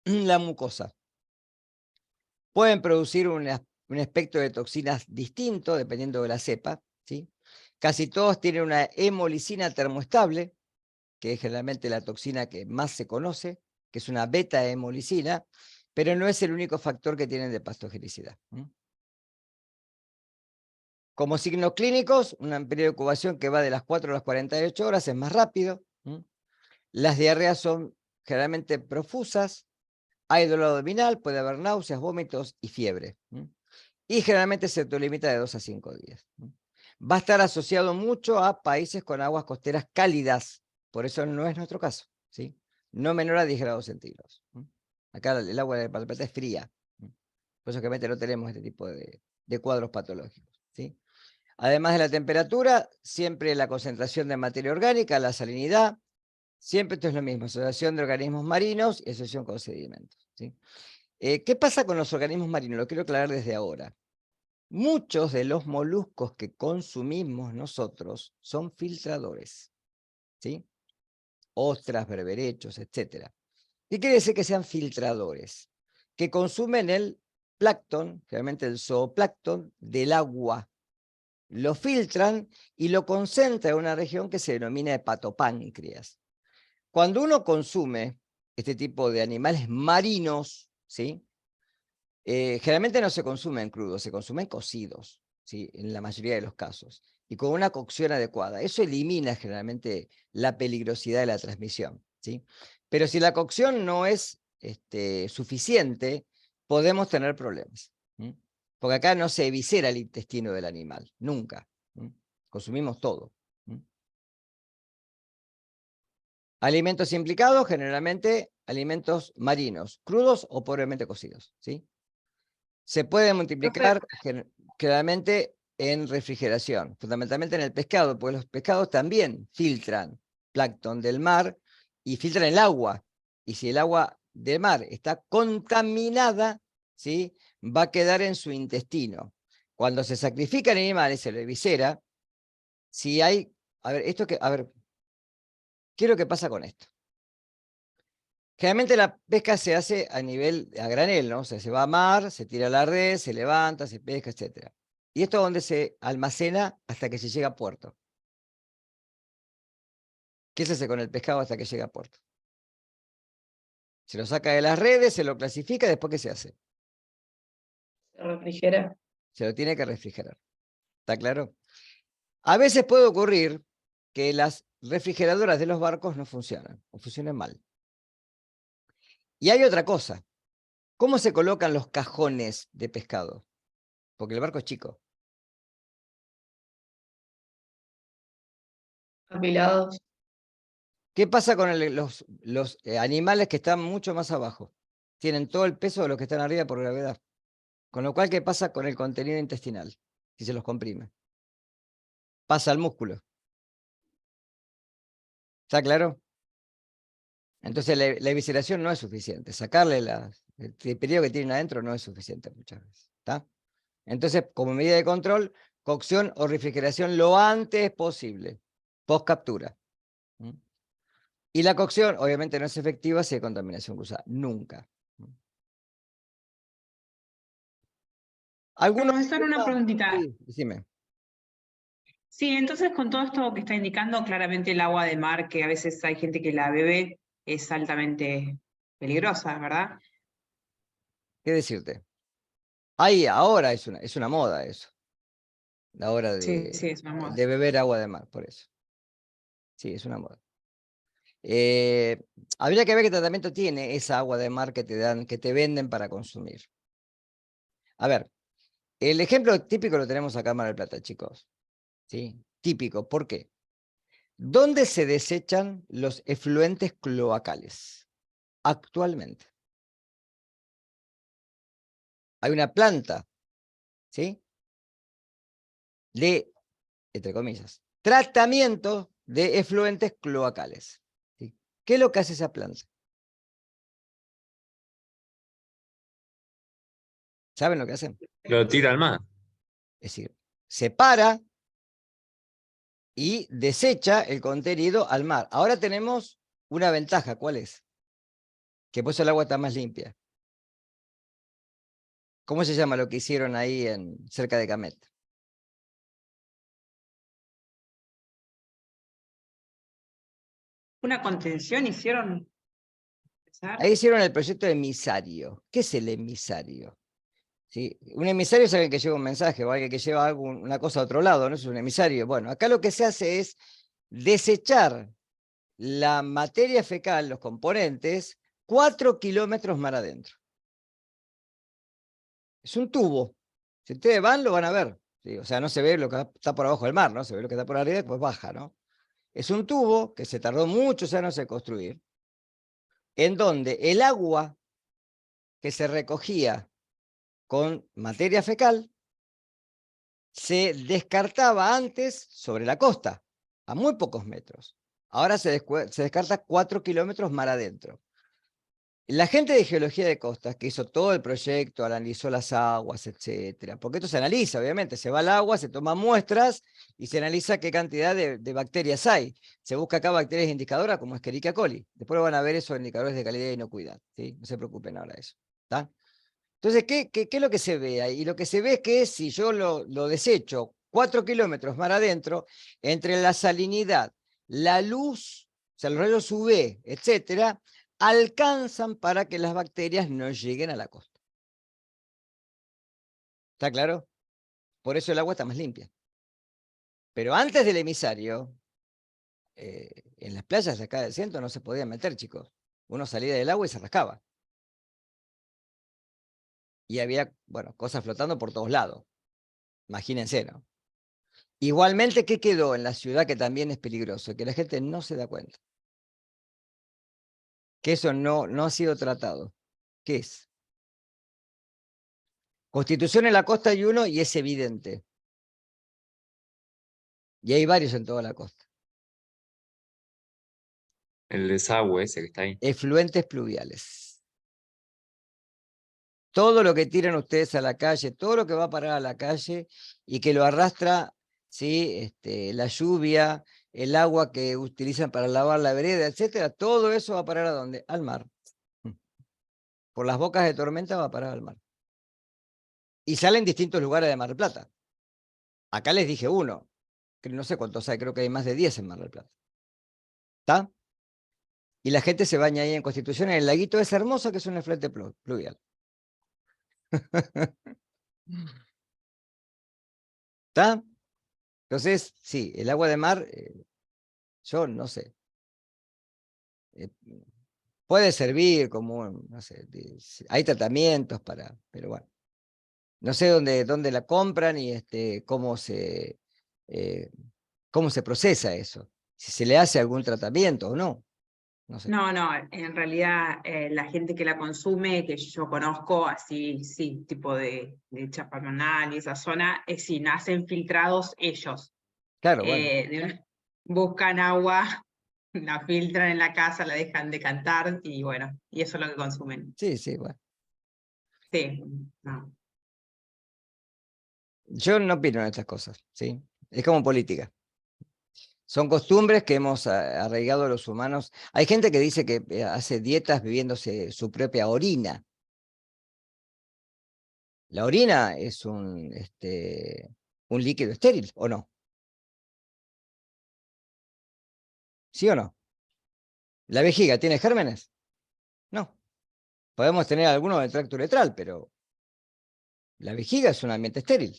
la mucosa. Pueden producir un espectro de toxinas distinto, dependiendo de la cepa, ¿sí? Casi todos tienen una hemolicina termoestable, que es generalmente la toxina que más se conoce, que es una beta-hemolicina, pero no es el único factor que tienen de patogenicidad. Como signos clínicos, un periodo de incubación que va de las 4 a las 48 horas, es más rápido. Las diarreas son generalmente profusas, hay dolor abdominal, puede haber náuseas, vómitos y fiebre. Y generalmente se autolimita de 2 a 5 días. Va a estar asociado mucho a países con aguas costeras cálidas, por eso no es nuestro caso, ¿sí? No menor a 10 grados centígrados. Acá el agua de Mar del Plata es fría, por eso generalmente no tenemos este tipo de cuadros patológicos, ¿sí? Además de la temperatura, siempre la concentración de materia orgánica, la salinidad, siempre esto es lo mismo, asociación de organismos marinos y asociación con sedimentos, ¿sí? ¿Qué pasa con los organismos marinos? Lo quiero aclarar desde ahora. Muchos de los moluscos que consumimos nosotros son filtradores, ¿sí? Ostras, berberechos, etc. ¿Qué quiere decir que sean filtradores? Que consumen el plancton, generalmente el zooplancton, del agua. Lo filtran y lo concentran en una región que se denomina hepatopáncreas. Cuando uno consume este tipo de animales marinos, ¿sí? Generalmente no se consumen crudos, se consumen cocidos, ¿sí? En la mayoría de los casos, y con una cocción adecuada. Eso elimina generalmente la peligrosidad de la transmisión, ¿sí? Pero si la cocción no es suficiente, podemos tener problemas, ¿sí? Porque acá no se eviscera el intestino del animal, nunca. ¿Sí? Consumimos todo. ¿Sí? Alimentos implicados, generalmente alimentos marinos, crudos o pobremente cocidos, ¿sí? Se puede multiplicar generalmente en refrigeración, fundamentalmente en el pescado, porque los pescados también filtran plancton del mar y filtran el agua. Y si el agua del mar está contaminada, ¿sí? Va a quedar en su intestino. Cuando se sacrifican animales, se lo eviscera, si hay... A ver, ¿qué es lo que pasa con esto? Generalmente la pesca se hace a granel, ¿no? O sea, se va a mar, se tira la red, se levanta, se pesca, etc. Y esto es donde se almacena hasta que se llega a puerto. ¿Qué se hace con el pescado hasta que llega a puerto? Se lo saca de las redes, se lo clasifica, después ¿qué se hace? Se refrigera. Se lo tiene que refrigerar. ¿Está claro? A veces puede ocurrir que las refrigeradoras de los barcos no funcionan, o funcionen mal. Y hay otra cosa. ¿Cómo se colocan los cajones de pescado? Porque el barco es chico. Apilados. ¿Qué pasa con los animales que están mucho más abajo? Tienen todo el peso de los que están arriba por gravedad. Con lo cual, ¿qué pasa con el contenido intestinal? Si se los comprime. Pasa al músculo. ¿Está claro? Entonces la evisceración no es suficiente. Sacarle el periodo que tienen adentro no es suficiente muchas veces. ¿Está? Entonces, como medida de control, cocción o refrigeración lo antes posible. Post captura. ¿Mm? Y la cocción, obviamente, no es efectiva si hay contaminación cruzada. Nunca. ¿Algunos? Profesor, una preguntita. Sí, decime. Sí, entonces con todo esto que está indicando, claramente el agua de mar, que a veces hay gente que la bebe, es altamente peligrosa, ¿verdad? ¿Qué decirte? Ahí, ahora es una moda eso. La hora Sí, es una moda. de beber agua de mar, por eso. Sí, es una moda. Habría que ver qué tratamiento tiene esa agua de mar que te dan, que te venden para consumir. A ver, el ejemplo típico lo tenemos acá en Mar del Plata, chicos. ¿Sí? Típico, ¿por qué? ¿Dónde se desechan los efluentes cloacales actualmente? Hay una planta, ¿sí? De, entre comillas, tratamiento de efluentes cloacales. ¿Sí? ¿Qué es lo que hace esa planta? ¿Saben lo que hacen? Lo tira al mar. Es decir, separa y desecha el contenido al mar. Ahora tenemos una ventaja, ¿cuál es? Que por eso el agua está más limpia. ¿Cómo se llama lo que hicieron ahí cerca de Camet? ¿Una contención hicieron? Ahí hicieron el proyecto de emisario. ¿Qué es el emisario? ¿Sí? Un emisario es alguien que lleva un mensaje o alguien que lleva una cosa a otro lado, no es un emisario. Bueno, acá lo que se hace es desechar la materia fecal, los componentes, 4 kilómetros mar adentro. Es un tubo. Si ustedes van, lo van a ver. ¿Sí? O sea, no se ve lo que está por abajo del mar, ¿no? Se ve lo que está por arriba y después baja, ¿no? Es un tubo que se tardó muchos años en construir, en donde el agua que se recogía con materia fecal se descartaba antes sobre la costa, a muy pocos metros. Ahora se descarta 4 kilómetros mar adentro. La gente de Geología de Costas, que hizo todo el proyecto, analizó las aguas, etcétera, porque esto se analiza, obviamente, se va al agua, se toman muestras y se analiza qué cantidad de bacterias hay. Se busca acá bacterias indicadoras como Escherichia coli. Después van a ver esos indicadores de calidad y inocuidad, ¿sí? No se preocupen ahora de eso, ¿está? Entonces, ¿qué es lo que se ve ahí? Y lo que se ve es que si yo lo desecho 4 kilómetros mar adentro, entre la salinidad, la luz, o sea, los rayos UV, etcétera, alcanzan para que las bacterias no lleguen a la costa. ¿Está claro? Por eso el agua está más limpia. Pero antes del emisario, en las playas de acá del centro no se podía meter, chicos. Uno salía del agua y se rascaba. Y había, bueno, cosas flotando por todos lados. Imagínense, ¿no? Igualmente, ¿qué quedó en la ciudad que también es peligroso? Que la gente no se da cuenta. Que eso no ha sido tratado. ¿Qué es? Constitución en la costa hay uno y es evidente. Y hay varios en toda la costa. El desagüe ese que está ahí. Efluentes pluviales. Todo lo que tiran ustedes a la calle, todo lo que va a parar a la calle y que lo arrastra, ¿sí? La lluvia, el agua que utilizan para lavar la vereda, etcétera, todo eso va a parar ¿a dónde? Al mar. Por las bocas de tormenta va a parar al mar. Y sale en distintos lugares de Mar del Plata. Acá les dije uno, que no sé cuántos hay, creo que hay más de 10 en Mar del Plata. ¿Está? Y la gente se baña ahí en Constitución, en el laguito ese hermoso que es un efluente pluvial. ¿Está? Entonces, sí, el agua de mar, yo no sé. Puede servir como, no sé, hay tratamientos para, pero bueno. No sé dónde la compran y eh, cómo se procesa eso. Si se le hace algún tratamiento o no. No sé. No, en realidad la gente que la consume, que yo conozco, así, sí, tipo de Chapamanal y esa zona, sí, nacen filtrados ellos. Claro, bueno. Buscan agua, la filtran en la casa, la dejan decantar y bueno, y eso es lo que consumen. Sí, sí, bueno. Sí, no. Yo no opino en estas cosas, ¿sí? Es como política. Son costumbres que hemos arraigado los humanos. Hay gente que dice que hace dietas bebiéndose su propia orina. La orina es un líquido estéril, ¿o no? ¿Sí o no? ¿La vejiga tiene gérmenes? No. Podemos tener algunos del tracto uretral, pero la vejiga es un ambiente estéril.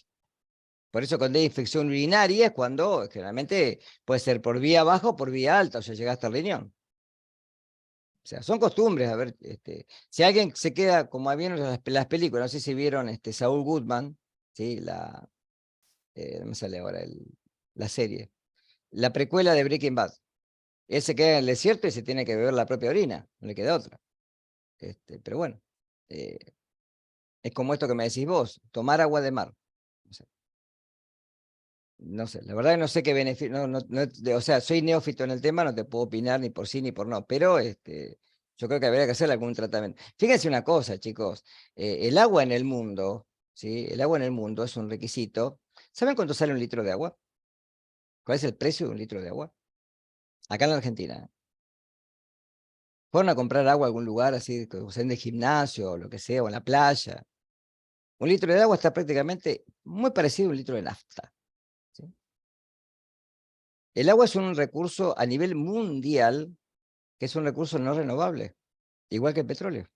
Por eso cuando hay infección urinaria es cuando generalmente puede ser por vía baja o por vía alta, o sea, llega hasta el riñón. O sea, son costumbres. A ver, si alguien se queda, como habían las películas, no sé si vieron Saul Goodman, ¿sí? No me sale ahora la serie, la precuela de Breaking Bad. Él se queda en el desierto y se tiene que beber la propia orina, no le queda otra. Pero bueno, eh, es como esto que me decís vos, tomar agua de mar. No sé, la verdad que no sé qué beneficio, o sea, soy neófito en el tema, no te puedo opinar ni por sí ni por no, pero yo creo que habría que hacer algún tratamiento. Fíjense una cosa, chicos, el agua en el mundo, ¿sí? El agua en el mundo es un requisito. ¿Saben cuánto sale un litro de agua? ¿Cuál es el precio de un litro de agua? Acá en la Argentina. Fueron a comprar agua a algún lugar así, que usen de gimnasio o lo que sea, o en la playa. Un litro de agua está prácticamente muy parecido a un litro de nafta. ¿Sí? El agua es un recurso a nivel mundial que es un recurso no renovable, igual que el petróleo.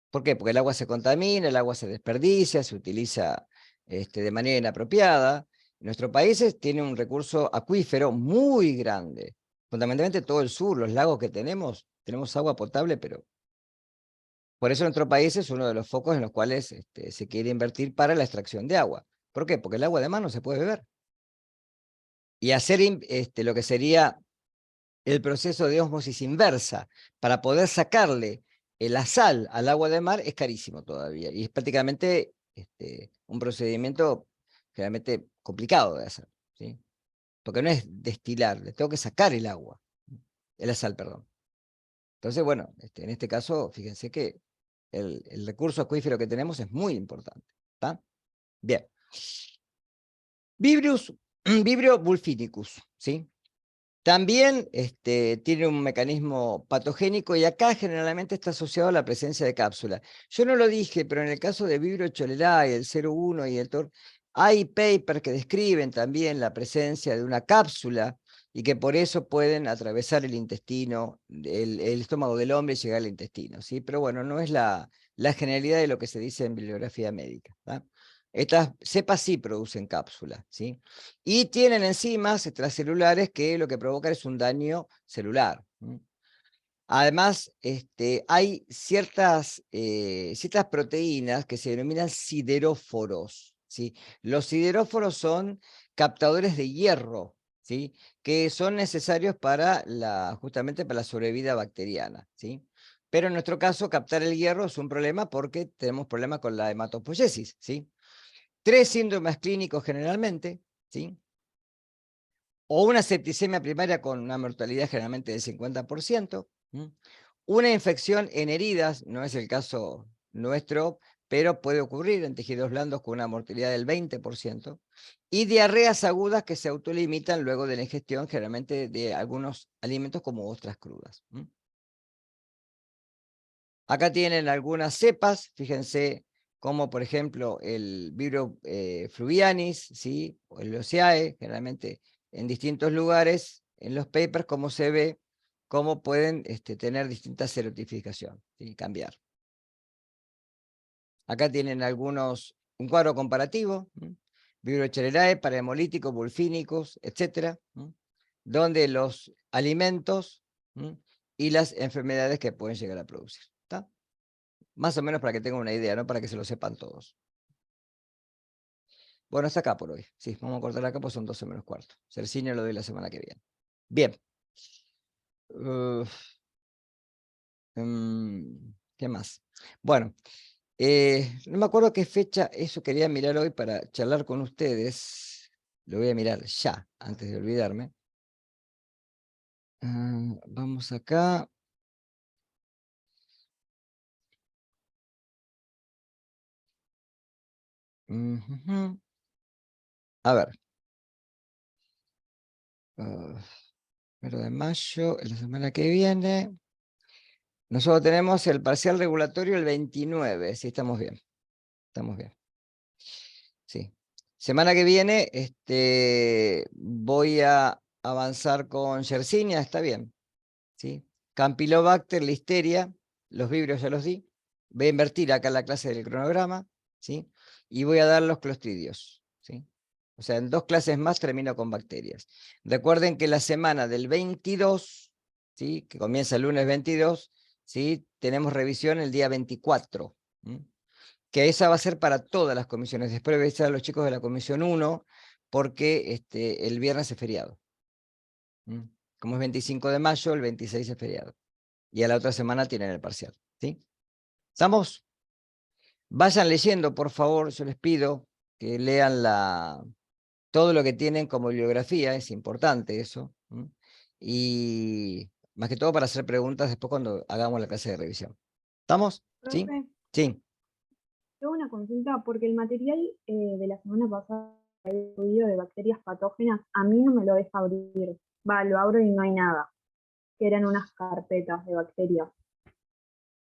¿Por qué? Porque el agua se contamina, el agua se desperdicia, se utiliza de manera inapropiada. Nuestro país tiene un recurso acuífero muy grande. Fundamentalmente todo el sur, los lagos que tenemos agua potable, pero por eso nuestro país es uno de los focos en los cuales se quiere invertir para la extracción de agua. ¿Por qué? Porque el agua de mar no se puede beber. Y hacer lo que sería el proceso de ósmosis inversa para poder sacarle la sal al agua de mar es carísimo todavía. Y es prácticamente un procedimiento generalmente complicado de hacer, ¿sí? Porque no es destilar, le tengo que sacar el agua, la sal, perdón. Entonces, bueno, en este caso, fíjense que el recurso acuífero que tenemos es muy importante. ¿Está? Bien. Vibrio bulfinicus, ¿sí? También tiene un mecanismo patogénico y acá generalmente está asociado a la presencia de cápsula. Yo no lo dije, pero en el caso de Vibrio cholerae, el 01 y el TOR, hay papers que describen también la presencia de una cápsula y que por eso pueden atravesar el intestino, el estómago del hombre y llegar al intestino, ¿sí? Pero bueno, no es la generalidad de lo que se dice en bibliografía médica, ¿tá? Estas cepas sí producen cápsulas, ¿sí? Y tienen enzimas extracelulares que lo que provocan es un daño celular. Además, hay ciertas proteínas que se denominan sideróforos, ¿sí? Los sideróforos son captadores de hierro, ¿sí? Que son necesarios para justamente para la sobrevida bacteriana, ¿sí? Pero en nuestro caso, captar el hierro es un problema porque tenemos problemas con la hematopoiesis, ¿sí? 3 síndromes clínicos generalmente, ¿sí? O una septicemia primaria con una mortalidad generalmente del 50%, una infección en heridas, no es el caso nuestro, pero puede ocurrir en tejidos blandos con una mortalidad del 20%, y diarreas agudas que se autolimitan luego de la ingestión generalmente de algunos alimentos como ostras crudas. Acá tienen algunas cepas, fíjense, como por ejemplo el Vibrio fluvianis, ¿sí? O el Oceae, generalmente en distintos lugares, en los papers, como se ve, cómo pueden tener distinta serotificación, ¿sí? Cambiar. Acá tienen algunos un cuadro comparativo, Vibrochererae, parahemolíticos, bulfínicos, etcétera, donde los alimentos y las enfermedades que pueden llegar a producir. ¿Está? Más o menos para que tengan una idea, no para que se lo sepan todos. Bueno, hasta acá por hoy. Sí, vamos a cortar acá, pues son 12 menos cuarto. Cerciño lo doy la semana que viene. Bien. ¿Qué más? Bueno, no me acuerdo qué fecha, eso quería mirar hoy para charlar con ustedes. Lo voy a mirar ya, antes de olvidarme. Vamos acá. A ver. 1 de mayo, la semana que viene. Nosotros tenemos el parcial regulatorio el 29, sí, estamos bien. Estamos bien. Sí. Semana que viene voy a avanzar con Yersinia, está bien. ¿Sí? Campylobacter, Listeria, los vibrios ya los di. Voy a invertir acá la clase del cronograma, ¿sí? Y voy a dar los clostridios, ¿sí? O sea, en 2 clases más termino con bacterias. Recuerden que la semana del 22, ¿sí? Que comienza el lunes 22, ¿sí? Tenemos revisión el día 24, que esa va a ser para todas las comisiones. Después voy a avisar a los chicos de la comisión 1, porque el viernes es feriado. Como es 25 de mayo, el 26 es feriado. Y a la otra semana tienen el parcial. ¿Sí? ¿Estamos? Vayan leyendo, por favor, yo les pido que lean todo lo que tienen como bibliografía, es importante eso. Y más que todo para hacer preguntas después cuando hagamos la clase de revisión. ¿Estamos? ¿Sí? Profe, Sí. tengo una consulta porque el material de la semana pasada, el estudio de bacterias patógenas, a mí no me lo deja abrir. Lo abro y no hay nada. Que eran unas carpetas de bacterias.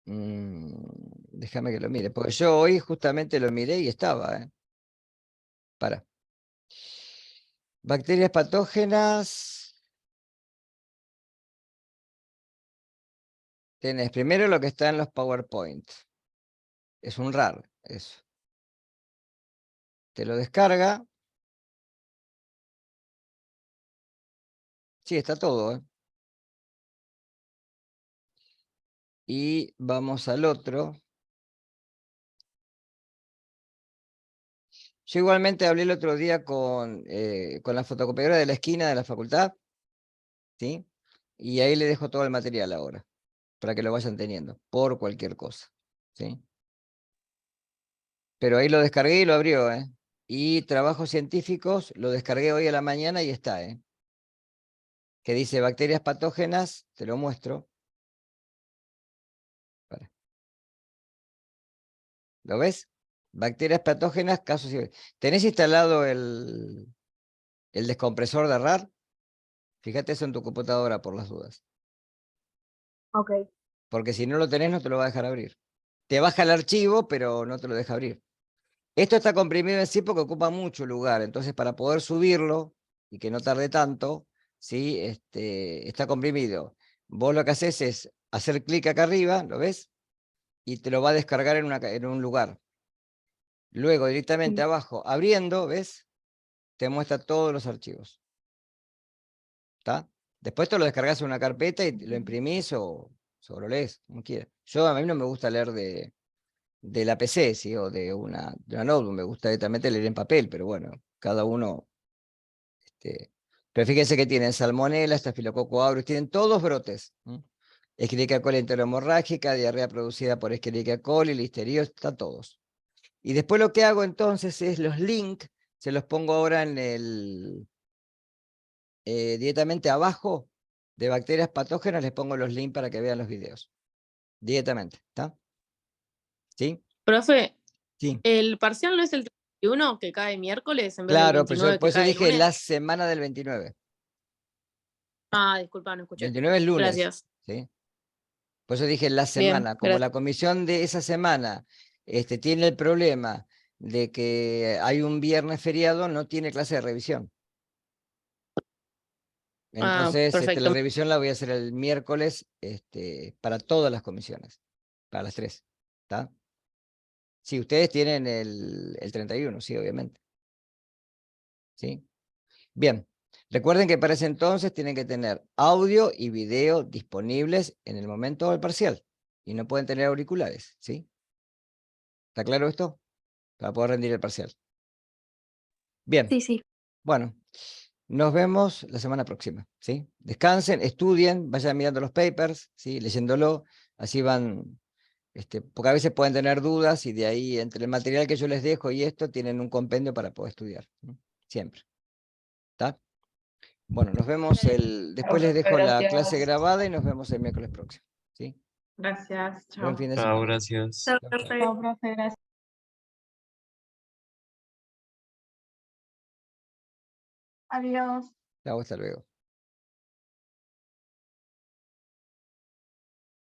Déjame que lo mire, porque yo hoy justamente lo miré y estaba. Para. Bacterias patógenas. Tenés primero lo que está en los PowerPoint. Es un RAR, eso. Te lo descarga. Sí, está todo, Y vamos al otro. Yo igualmente hablé el otro día con la fotocopiadora de la esquina de la facultad, ¿sí? Y ahí le dejo todo el material ahora, para que lo vayan teniendo, por cualquier cosa, ¿sí? Pero ahí lo descargué y lo abrió, Y trabajos científicos, lo descargué hoy a la mañana y está, Que dice bacterias patógenas, te lo muestro. ¿Lo ves? Bacterias patógenas, casos. ¿Tenés instalado el descompresor de RAR? Fíjate eso en tu computadora por las dudas. Ok. Porque si no lo tenés, no te lo va a dejar abrir. Te baja el archivo, pero no te lo deja abrir. Esto está comprimido en sí porque ocupa mucho lugar. Entonces, para poder subirlo y que no tarde tanto, ¿sí? Está comprimido. Vos lo que haces es hacer clic acá arriba, ¿lo ves? Y te lo va a descargar en un lugar. Luego, directamente abajo, abriendo, ¿ves? Te muestra todos los archivos. ¿Está? Después te lo descargas en una carpeta y lo imprimís o lo lees, como quieras. A mí no me gusta leer de la PC, ¿sí? O de una notebook, me gusta directamente leer en papel, pero bueno, cada uno. Pero fíjense que tienen salmonella, estafilococo aureus, tienen todos brotes. Escherichia coli enterohemorrágica, diarrea producida por Escherichia coli, listerio, están todos. Y después lo que hago entonces es los links, se los pongo ahora en directamente abajo de bacterias patógenas, les pongo los links para que vean los videos. Directamente, ¿está? ¿Sí? Profe, Sí. ¿el parcial no es el 31 que cae miércoles en vez del Claro, pero 29 por que eso cae dije lunes? la semana del 29. Ah, disculpa, no escuché. 29 es lunes. Gracias. ¿Sí? Por eso dije la Bien, semana. Como gracias. la comisión de esa semana tiene el problema de que hay un viernes feriado, no tiene clase de revisión. Entonces, la perfecto. revisión la voy a hacer el miércoles para todas las comisiones, para las 3. ¿Está? Sí, ustedes tienen el 31, sí, obviamente. ¿Sí? Bien, recuerden que para ese entonces tienen que tener audio y video disponibles en el momento del parcial. Y no pueden tener auriculares, ¿sí? ¿Está claro esto? Para poder rendir el parcial. Bien, Sí, sí. bueno, nos vemos la semana próxima, ¿sí? Descansen, estudien, vayan mirando los papers, ¿sí? Leyéndolo, así van, porque a veces pueden tener dudas y de ahí, entre el material que yo les dejo y esto, tienen un compendio para poder estudiar, ¿no? Siempre. ¿Está? Bueno, nos vemos después les dejo la clase Gracias. grabada y nos vemos el miércoles próximo, ¿sí? Gracias. Buen Chao. fin de Chao, semana. gracias. Chao, Chao, chao. profe. Chao, profe, gracias. Adiós. Chao, hasta luego.